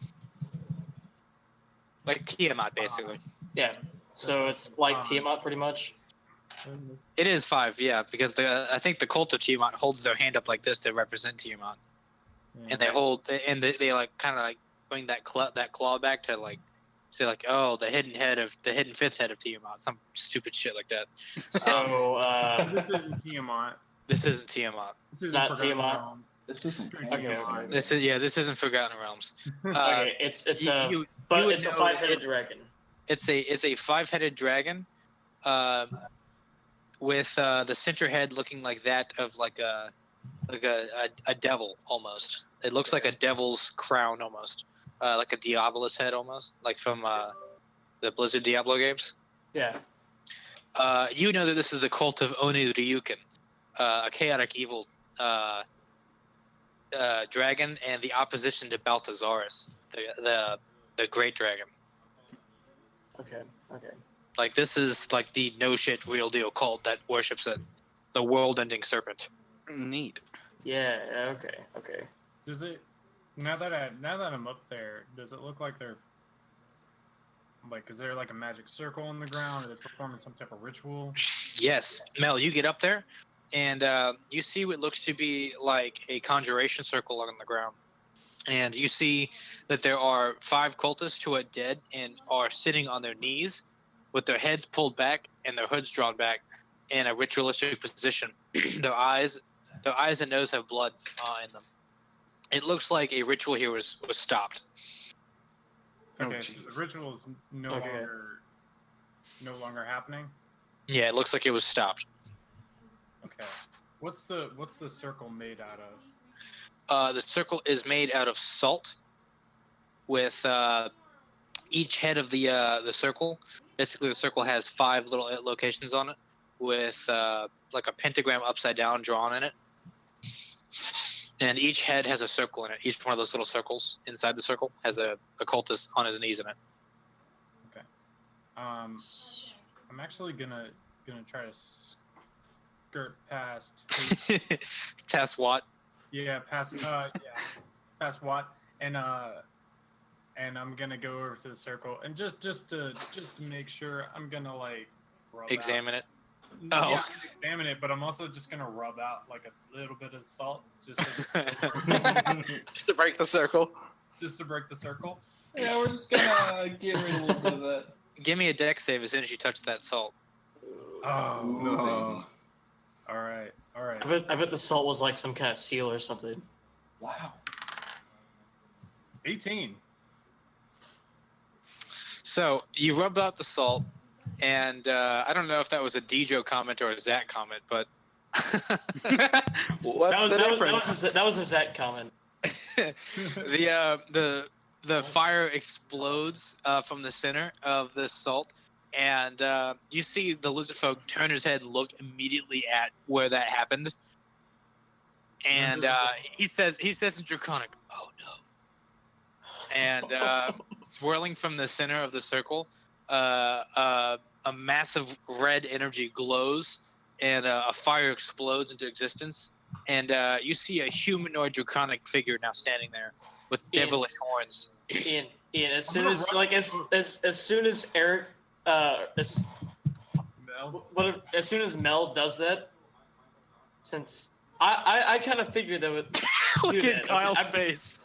Like Tiamat, basically. Yeah. So it's like Tiamat pretty much. It is 5, yeah, because I think the cult of Tiamat holds their hand up like this to represent Tiamat. And they hold, and they like kind of like bring that claw back to like say like, oh, the hidden 5th head of Tiamat, some stupid shit like that. So This isn't Tiamat. This isn't Tiamat. This isn't not Forgotten Tiamat. Realms. This isn't. Okay. This isn't Forgotten Realms. okay, it's you- a you but would it's a know 5-headed it's- dragon. It's a 5-headed dragon, with the center head looking like that of like a devil almost. It looks like a devil's crown almost, like a Diabolus head almost, like from the Blizzard Diablo games. Yeah. You know that this is the cult of Oni Ryuken, a chaotic evil dragon, and the opposition to Balthasaurus, the great dragon. Okay. Okay. Like this is like the no shit real deal cult that worships the world-ending serpent. Neat. Yeah. Okay. Okay. Does it now that I'm up there? Does it look like they're like? Is there like a magic circle on the ground? Are they performing some type of ritual? Yes, Mel, you get up there, and you see what looks to be like a conjuration circle on the ground. And you see that there are 5 cultists who are dead and are sitting on their knees with their heads pulled back and their hoods drawn back in a ritualistic position. their eyes and nose have blood in them. It looks like a ritual here was stopped. Okay, so Jesus. the ritual is no longer happening. Yeah, it looks like it was stopped. Okay, what's the circle made out of? The circle is made out of salt, with each head of the circle. Basically, the circle has 5 little locations on it, with like a pentagram upside down drawn in it. And each head has a circle in it. Each one of those little circles inside the circle has a cultist on his knees in it. Okay, I'm actually gonna try to skirt past. Past Watt. Yeah, past Watt, and I'm gonna go over to the circle, and just to make sure, I'm gonna like rub Examine it. out. Oh. Yeah, I'm gonna examine it, but I'm also just gonna rub out like a little bit of salt, just Just to break the circle. to break the circle. Yeah, we're just gonna get rid of a little bit of that. Give me a dex save as soon as you touch that salt. Oh, No. all right. I bet the salt was like some kind of seal or something. Wow. 18. So you rub out the salt, and I don't know if that was a Dejo comment or a Zach comment, but What's the difference? That was a Zach comment. the fire explodes from the center of this salt, and you see the lizard folk turn his head and look immediately at where that happened. And he says in Draconic, "Oh no!" And swirling from the center of the circle, a massive red energy glows, and a fire explodes into existence. And you see a humanoid Draconic figure now standing there with devilish horns. Ian, as soon as as soon as Eric, as soon as Mel does that, since I kind of figured that would Look do at that. Kyle's face.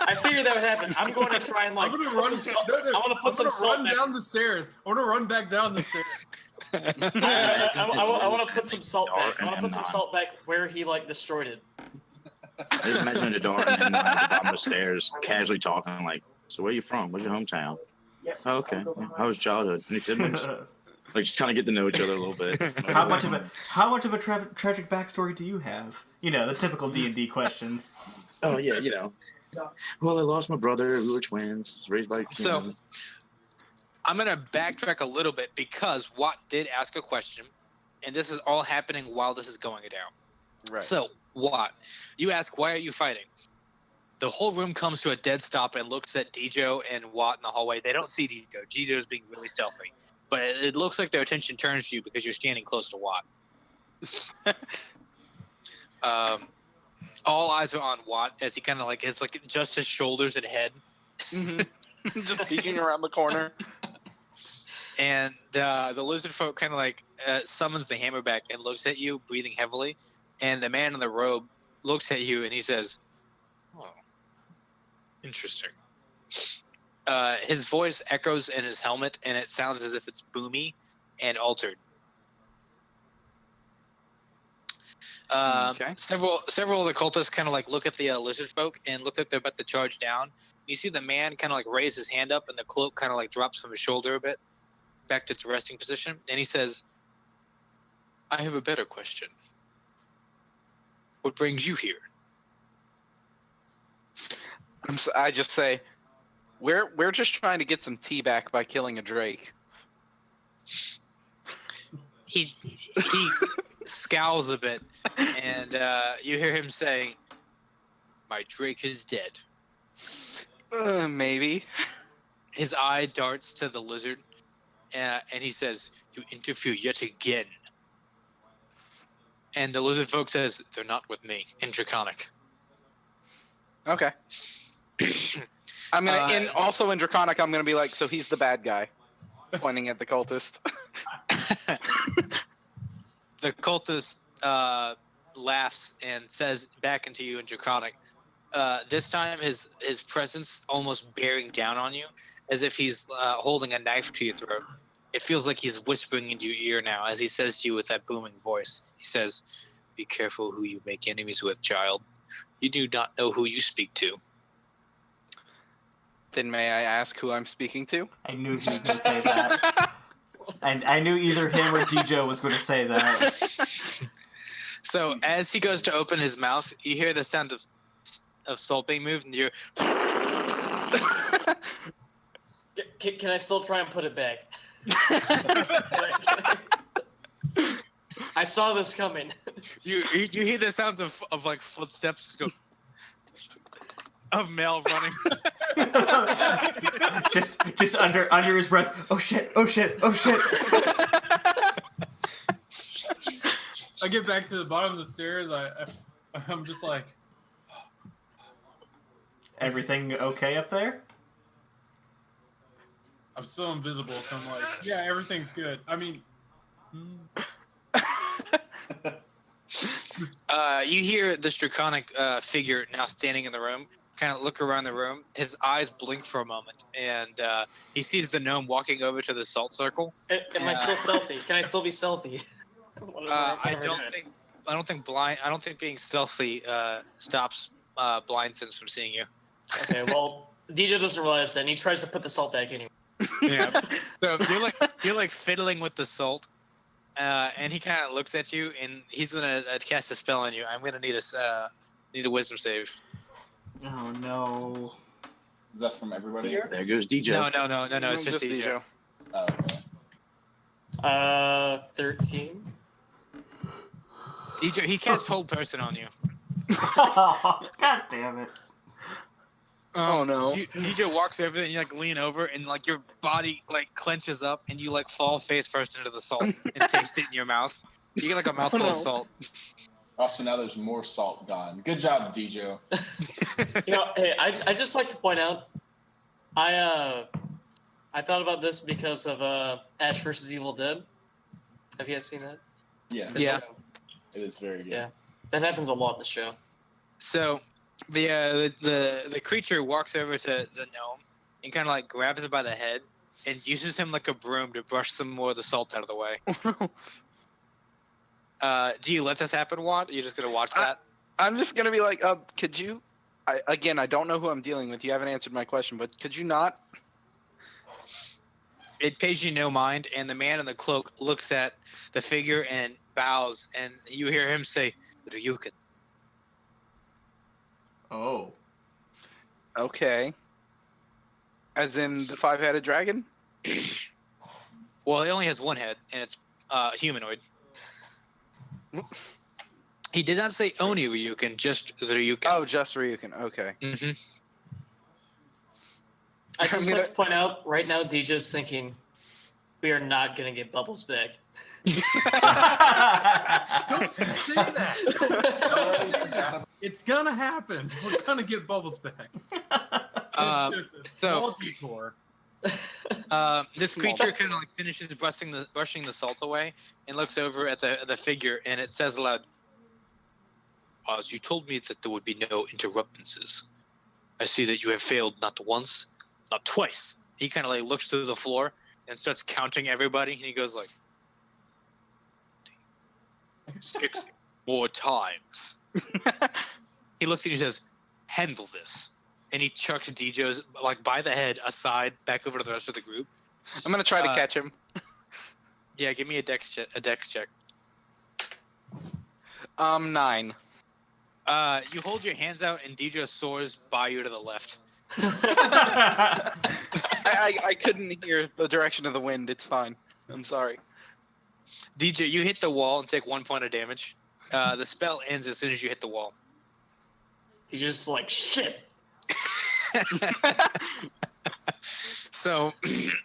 I figured that would happen. I'm going to try and like. I'm gonna run. I want to put some salt run back. down the stairs. I want to run back down the stairs. I want to put some salt back. I want to put some R&M9. salt back where he like destroyed it. I just imagine the door and then at the bottom of the stairs, casually talking like, "So where you from? What's your hometown?" Oh, okay. How was childhood? Any siblings? Like just kind of get to know each other a little bit. How much of a tragic backstory do you have? You know, the typical D&D questions. Oh yeah, you know. Well, I lost my brother. We were twins. Was raised by twins. So I'm gonna backtrack a little bit because Watt did ask a question, and this is all happening while this is going down. Right. So Watt, you ask, "Why are you fighting?" The whole room comes to a dead stop and looks at Dijo and Watt in the hallway. They don't see Dijo. Dijo is being really stealthy, but it looks like their attention turns to you because you're standing close to Watt. All eyes are on Watt as he kind of like it's like just his shoulders and head. Just peeking around the corner. And the lizard folk kind of like summons the hammer back and looks at you, breathing heavily. And the man in the robe looks at you and he says, "Oh, interesting." His voice echoes in his helmet, and it sounds as if it's boomy and altered. Okay. Several of the cultists kind of like look at the lizard folk and look like they're about to charge down. You see the man kind of like raise his hand up, and the cloak kind of like drops from his shoulder a bit, back to its resting position. And he says, "I have a better question. What brings you here?" I just say, we're just trying to get some tea back by killing a drake. He scowls a bit, and you hear him say, "My drake is dead." Maybe. His eye darts to the lizard, and he says, "You interfere yet again." And the lizard folk says, "They're not with me," in Draconic. Okay. I'm gonna also in Draconic. I'm gonna be like, so he's the bad guy, pointing at the cultist. The cultist laughs and says back into you in Draconic. This time, his presence almost bearing down on you, as if he's holding a knife to your throat. It feels like he's whispering into your ear now, as he says to you with that booming voice. He says, "Be careful who you make enemies with, child. You do not know who you speak to." Then may I ask who I'm speaking to? I knew he was going to say that. And I knew either him or Dijo was going to say that. So as he goes to open his mouth, you hear the sound of salt being moved, and you're Can I still try and put it back? I saw this coming. you hear the sounds of like footsteps just go of Mel running. just under his breath. Oh shit! Oh shit! Oh shit! I get back to the bottom of the stairs. I'm just like, Everything okay up there? I'm still invisible, so I'm like, yeah, everything's good. I mean, You hear this draconic figure now standing in the room, kind of look around the room. His eyes blink for a moment, and he sees the gnome walking over to the salt circle. Am I still stealthy? Can I still be stealthy? I don't think being stealthy stops blind sense from seeing you. Okay, well, DJ doesn't realize that, and he tries to put the salt back in. Yeah. So you're like fiddling with the salt, and he kind of looks at you, and he's gonna cast a spell on you. I'm gonna need a wisdom save. Oh no! Is that from everybody? There goes DJ. No. It's just DJ. Oh, okay. 13. DJ, he casts hold person on you. God damn it. Oh, no. DJ walks over and you like lean over and like your body like clenches up and you like fall face first into the salt and taste it in your mouth. You get like a mouthful no. of salt. Oh, so now there's more salt gone. Good job, DJ. Hey, I just like to point out, I thought about this because of Ash vs. Evil Dead. Have you guys seen that? Yeah. Yeah. It is very good. Yeah. That happens a lot in the show. So the creature walks over to the gnome and kind of like grabs it by the head and uses him like a broom to brush some more of the salt out of the way. Do you let this happen, Watt? Are you just gonna watch that? I'm just gonna be like, could you? I don't know who I'm dealing with. You haven't answered my question, but could you not? It pays you no mind, and the man in the cloak looks at the figure and bows, and you hear him say, "Ryuken." Oh. Okay. As in the five-headed dragon? Well, it only has one head, and it's humanoid. He did not say Oni Ryuken, just the Ryuken. Oh, just Ryuken. Okay. Mm-hmm. I just like to point out, right now, DJ's thinking, we are not going to get Bubbles back. Don't say that. It's gonna happen. We're gonna get Bubbles back. It's just a small detour. This creature kind of like finishes brushing the salt away and looks over at the figure, and it says aloud, "As you told me that there would be no interruptances. I see that you have failed not once, not twice." He kind of like looks through the floor and starts counting everybody, and he goes like, 6 more times. He looks at you and says, "Handle this." And he chucks DJ's like by the head aside back over to the rest of the group. I'm gonna try to catch him. Yeah, give me a dex check. 9. You hold your hands out and DJ soars by you to the left. I couldn't hear the direction of the wind. It's fine. I'm sorry. DJ, you hit the wall and take 1 point of damage. The spell ends as soon as you hit the wall. He's just like, shit. So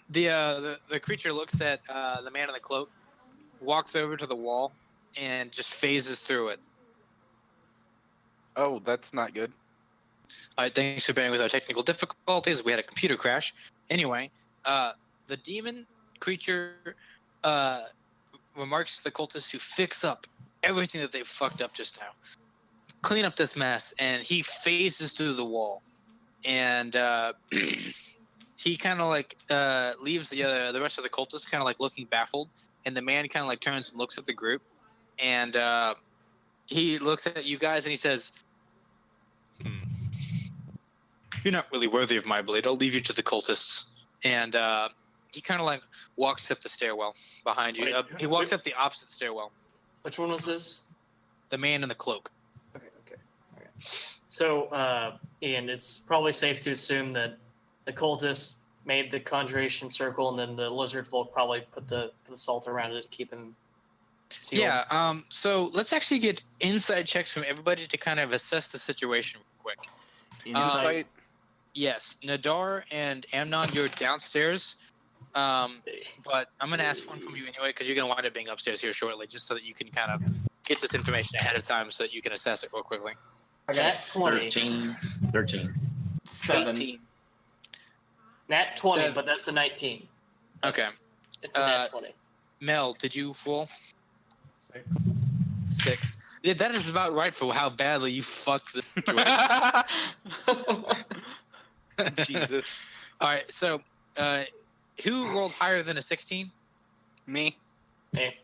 the creature looks at the man in the cloak, walks over to the wall, and just phases through it. Oh, that's not good. All right, thanks for bearing with our technical difficulties. We had a computer crash. Anyway, the demon creature remarks to the cultists to fix up everything that they fucked up just now. Clean up this mess, and he phases through the wall. And he kind of like leaves the rest of the cultists kind of like looking baffled. And the man kind of like turns and looks at the group. And he looks at you guys and he says, "You're not really worthy of my blade. I'll leave you to the cultists." And he kind of like walks up the stairwell behind you. He walks up the opposite stairwell. Which one was this? The man in the cloak. Okay. So, Ian, it's probably safe to assume that the cultists made the conjuration circle, and then the lizard folk probably put the salt around it to keep him sealed. Yeah. So let's actually get inside checks from everybody to kind of assess the situation real quick. Insight. Yes, Nadar and Amnon, you're downstairs. But I'm going to ask one from you anyway, because you're going to wind up being upstairs here shortly, just so that you can kind of get this information ahead of time so that you can assess it real quickly. I got Nat 20. 13. 7. 18. Nat 20, Seven. but that's a 19. Okay. It's a Nat 20. Mel, did you roll? 6. 6. Yeah, that is about right for how badly you fucked the situation. Jesus. All right, so who rolled higher than a 16? Me? Hey.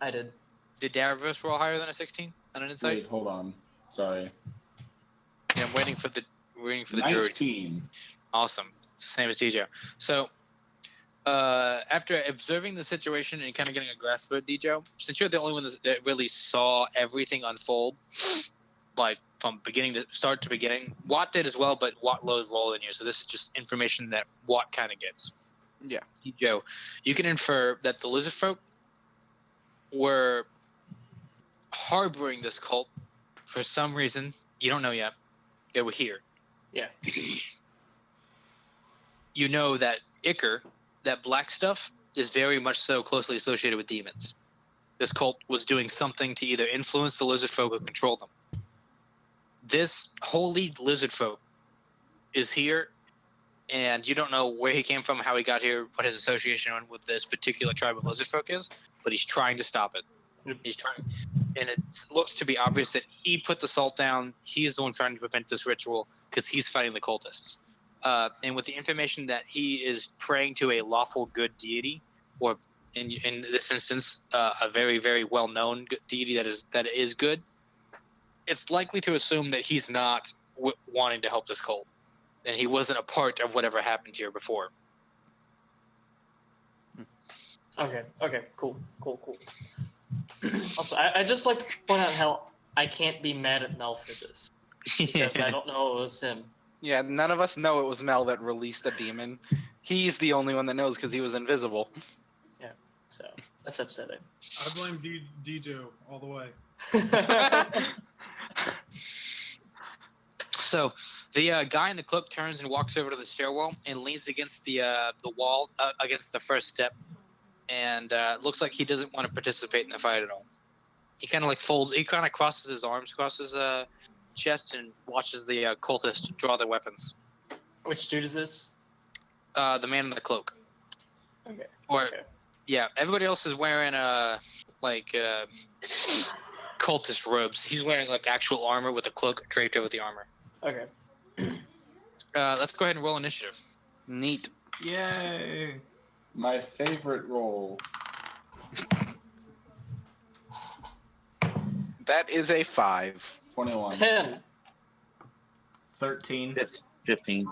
I did. Did Davros roll higher than a 16 on an insight? Wait, hold on. Sorry. Yeah, I'm waiting for the jury. 19. Awesome. It's the same as DJ. So, after observing the situation and kind of getting a grasp of it, DJ, since you're the only one that really saw everything unfold, like from start to beginning, Watt did as well, but Watt lowered roll in you, so this is just information that Watt kind of gets. Yeah. Joe, you can infer that the lizard folk were harboring this cult for some reason. You don't know yet. They were here. Yeah. You know that Ichor, that black stuff, is very much so closely associated with demons. This cult was doing something to either influence the lizard folk or control them. This holy lizard folk is here, and you don't know where he came from, how he got here, what his association with this particular tribe of lizard folk is, but he's trying to stop it. He's trying, and it looks to be obvious that he put the salt down. He's the one trying to prevent this ritual because he's fighting the cultists. And with the information that he is praying to a lawful good deity, or in this instance, a very, very well-known deity that is good, it's likely to assume that he's not wanting to help this cult, and he wasn't a part of whatever happened here before. Okay, cool. Also, I just like to point out how I can't be mad at Mel for this. Because I don't know it was him. Yeah, none of us know it was Mel that released the demon. He's the only one that knows because he was invisible. Yeah, so that's upsetting. I blame DJ all the way. So the guy in the cloak turns and walks over to the stairwell and leans against the wall, against the first step, and looks like he doesn't want to participate in the fight at all. He kind of crosses his arms across his chest and watches the cultists draw their weapons. Which dude is this? The man in the cloak. Okay. Yeah, everybody else is wearing cultist robes. He's wearing like actual armor with a cloak draped over the armor. Okay. Let's go ahead and roll initiative. Neat. Yay! My favorite roll. That is a 5. 21. 10. 13. 15.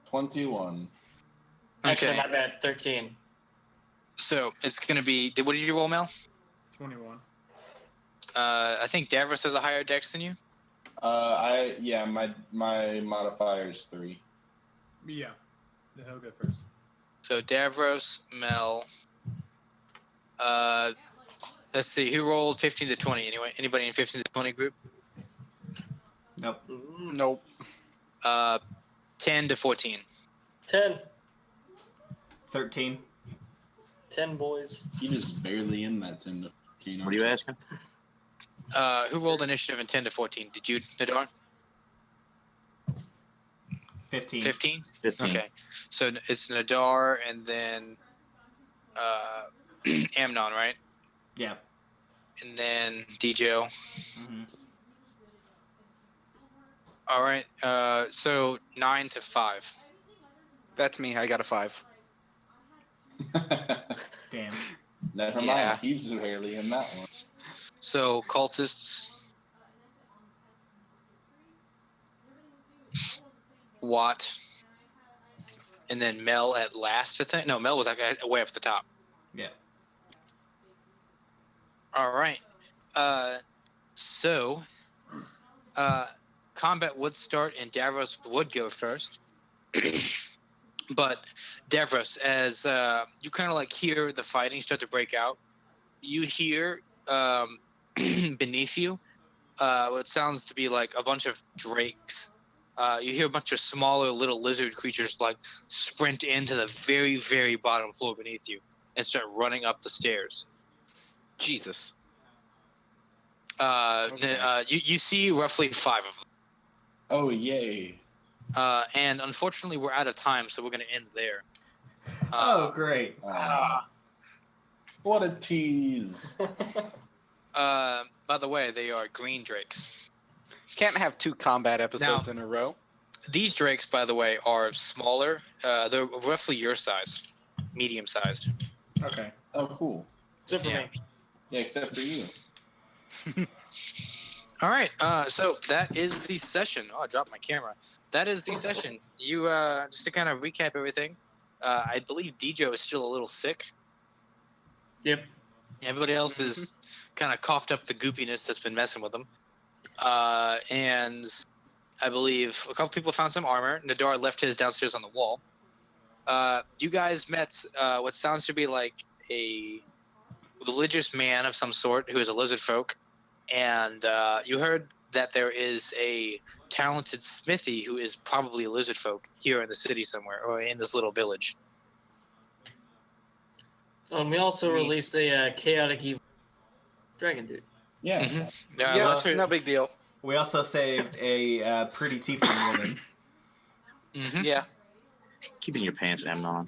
21. Actually, Okay. not bad. 13. So it's going to be. What did you roll, Mel? 21. I think Davros has a higher dex than you. My modifier is 3. Yeah. He'll go first. So Davros, Mel. Let's see. Who rolled 15 to 20? Anyway, anybody in 15 to 20 group? Nope. Nope. 10 to 14. 10. 13. 10 boys. He just barely in that 10 to 15. What are you asking? Who rolled initiative in 10 to 14? Did you, Nadar? 15. 15? 15. Okay. So it's Nadar and then Amnon, right? Yeah. And then DJ. Mm-hmm. All right. So 9 to 5. That's me. I got a 5. Damn. Never Yeah. mind. He's barely in that one. So cultists, Watt, and then Mel at last. I think. No, Mel was like way up at the top. Yeah. All right. So combat would start, and Davros would go first. But Davros, as you kind of like hear the fighting start to break out, you hear beneath you what sounds to be like a bunch of drakes. You hear a bunch of smaller little lizard creatures like sprint into the very, very bottom floor beneath you and start running up the stairs. Jesus. You see roughly 5 of them. Oh, yay. And unfortunately, we're out of time, so we're going to end there. Oh, great. What a tease. By the way, they are green drakes. Can't have 2 combat episodes in a row. These drakes, by the way, are smaller. They're roughly your size, medium-sized. Okay. Oh, cool. Except for Yeah. me. Yeah, except for you. All right, so that is the session. Oh, I dropped my camera. That is the session. You just to kind of recap everything. I believe DJ is still a little sick. Yep. Everybody else is kind of coughed up the goopiness that's been messing with them. And I believe a couple people found some armor. Nadar left his downstairs on the wall. You guys met what sounds to be like a religious man of some sort who is a lizard folk, and you heard that there is a talented smithy who is probably a lizard folk here in the city somewhere, or in this little village. We also released a chaotic evil dragon dude. Yeah. Mm-hmm. Yeah, no big deal. We also saved a pretty tiefling woman. Mm-hmm. Yeah. Keep it in your pants, Amnon.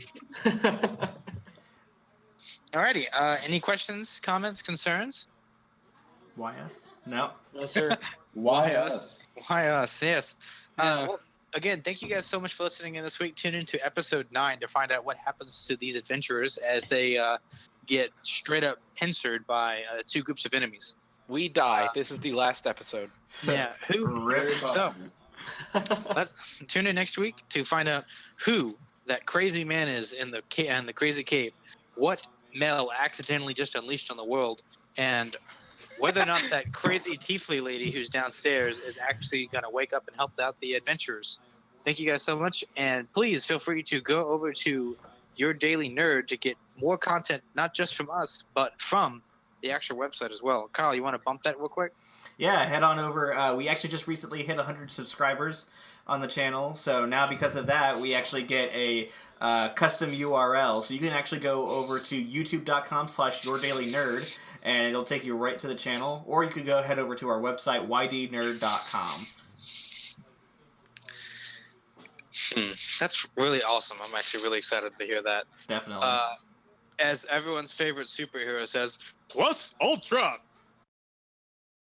Alrighty. Any questions, comments, concerns? Why us? No. No, sir. Why us? Why us? Yes. Well, again, thank you guys so much for listening in this week. Tune into episode 9 to find out what happens to these adventurers as they get straight up pincered by 2 groups of enemies. We die. This is the last episode. Yeah. Very So, let's tune in next week to find out who that crazy man is in the crazy cave, what Mel accidentally just unleashed on the world, and whether or not that crazy tiefling lady who's downstairs is actually going to wake up and help out the adventurers. Thank you guys so much, and please feel free to go over to Your Daily Nerd to get more content, not just from us, but from the actual website as well. Kyle, you want to bump that real quick? Yeah, head on over. We actually just recently hit 100 subscribers on the channel, so now because of that, we actually get a custom URL. So you can actually go over to youtube.com/yourdailynerd, and it'll take you right to the channel, or you could go head over to our website, ydnerd.com. That's really awesome. I'm actually really excited to hear that. Definitely. As everyone's favorite superhero says, plus ultra.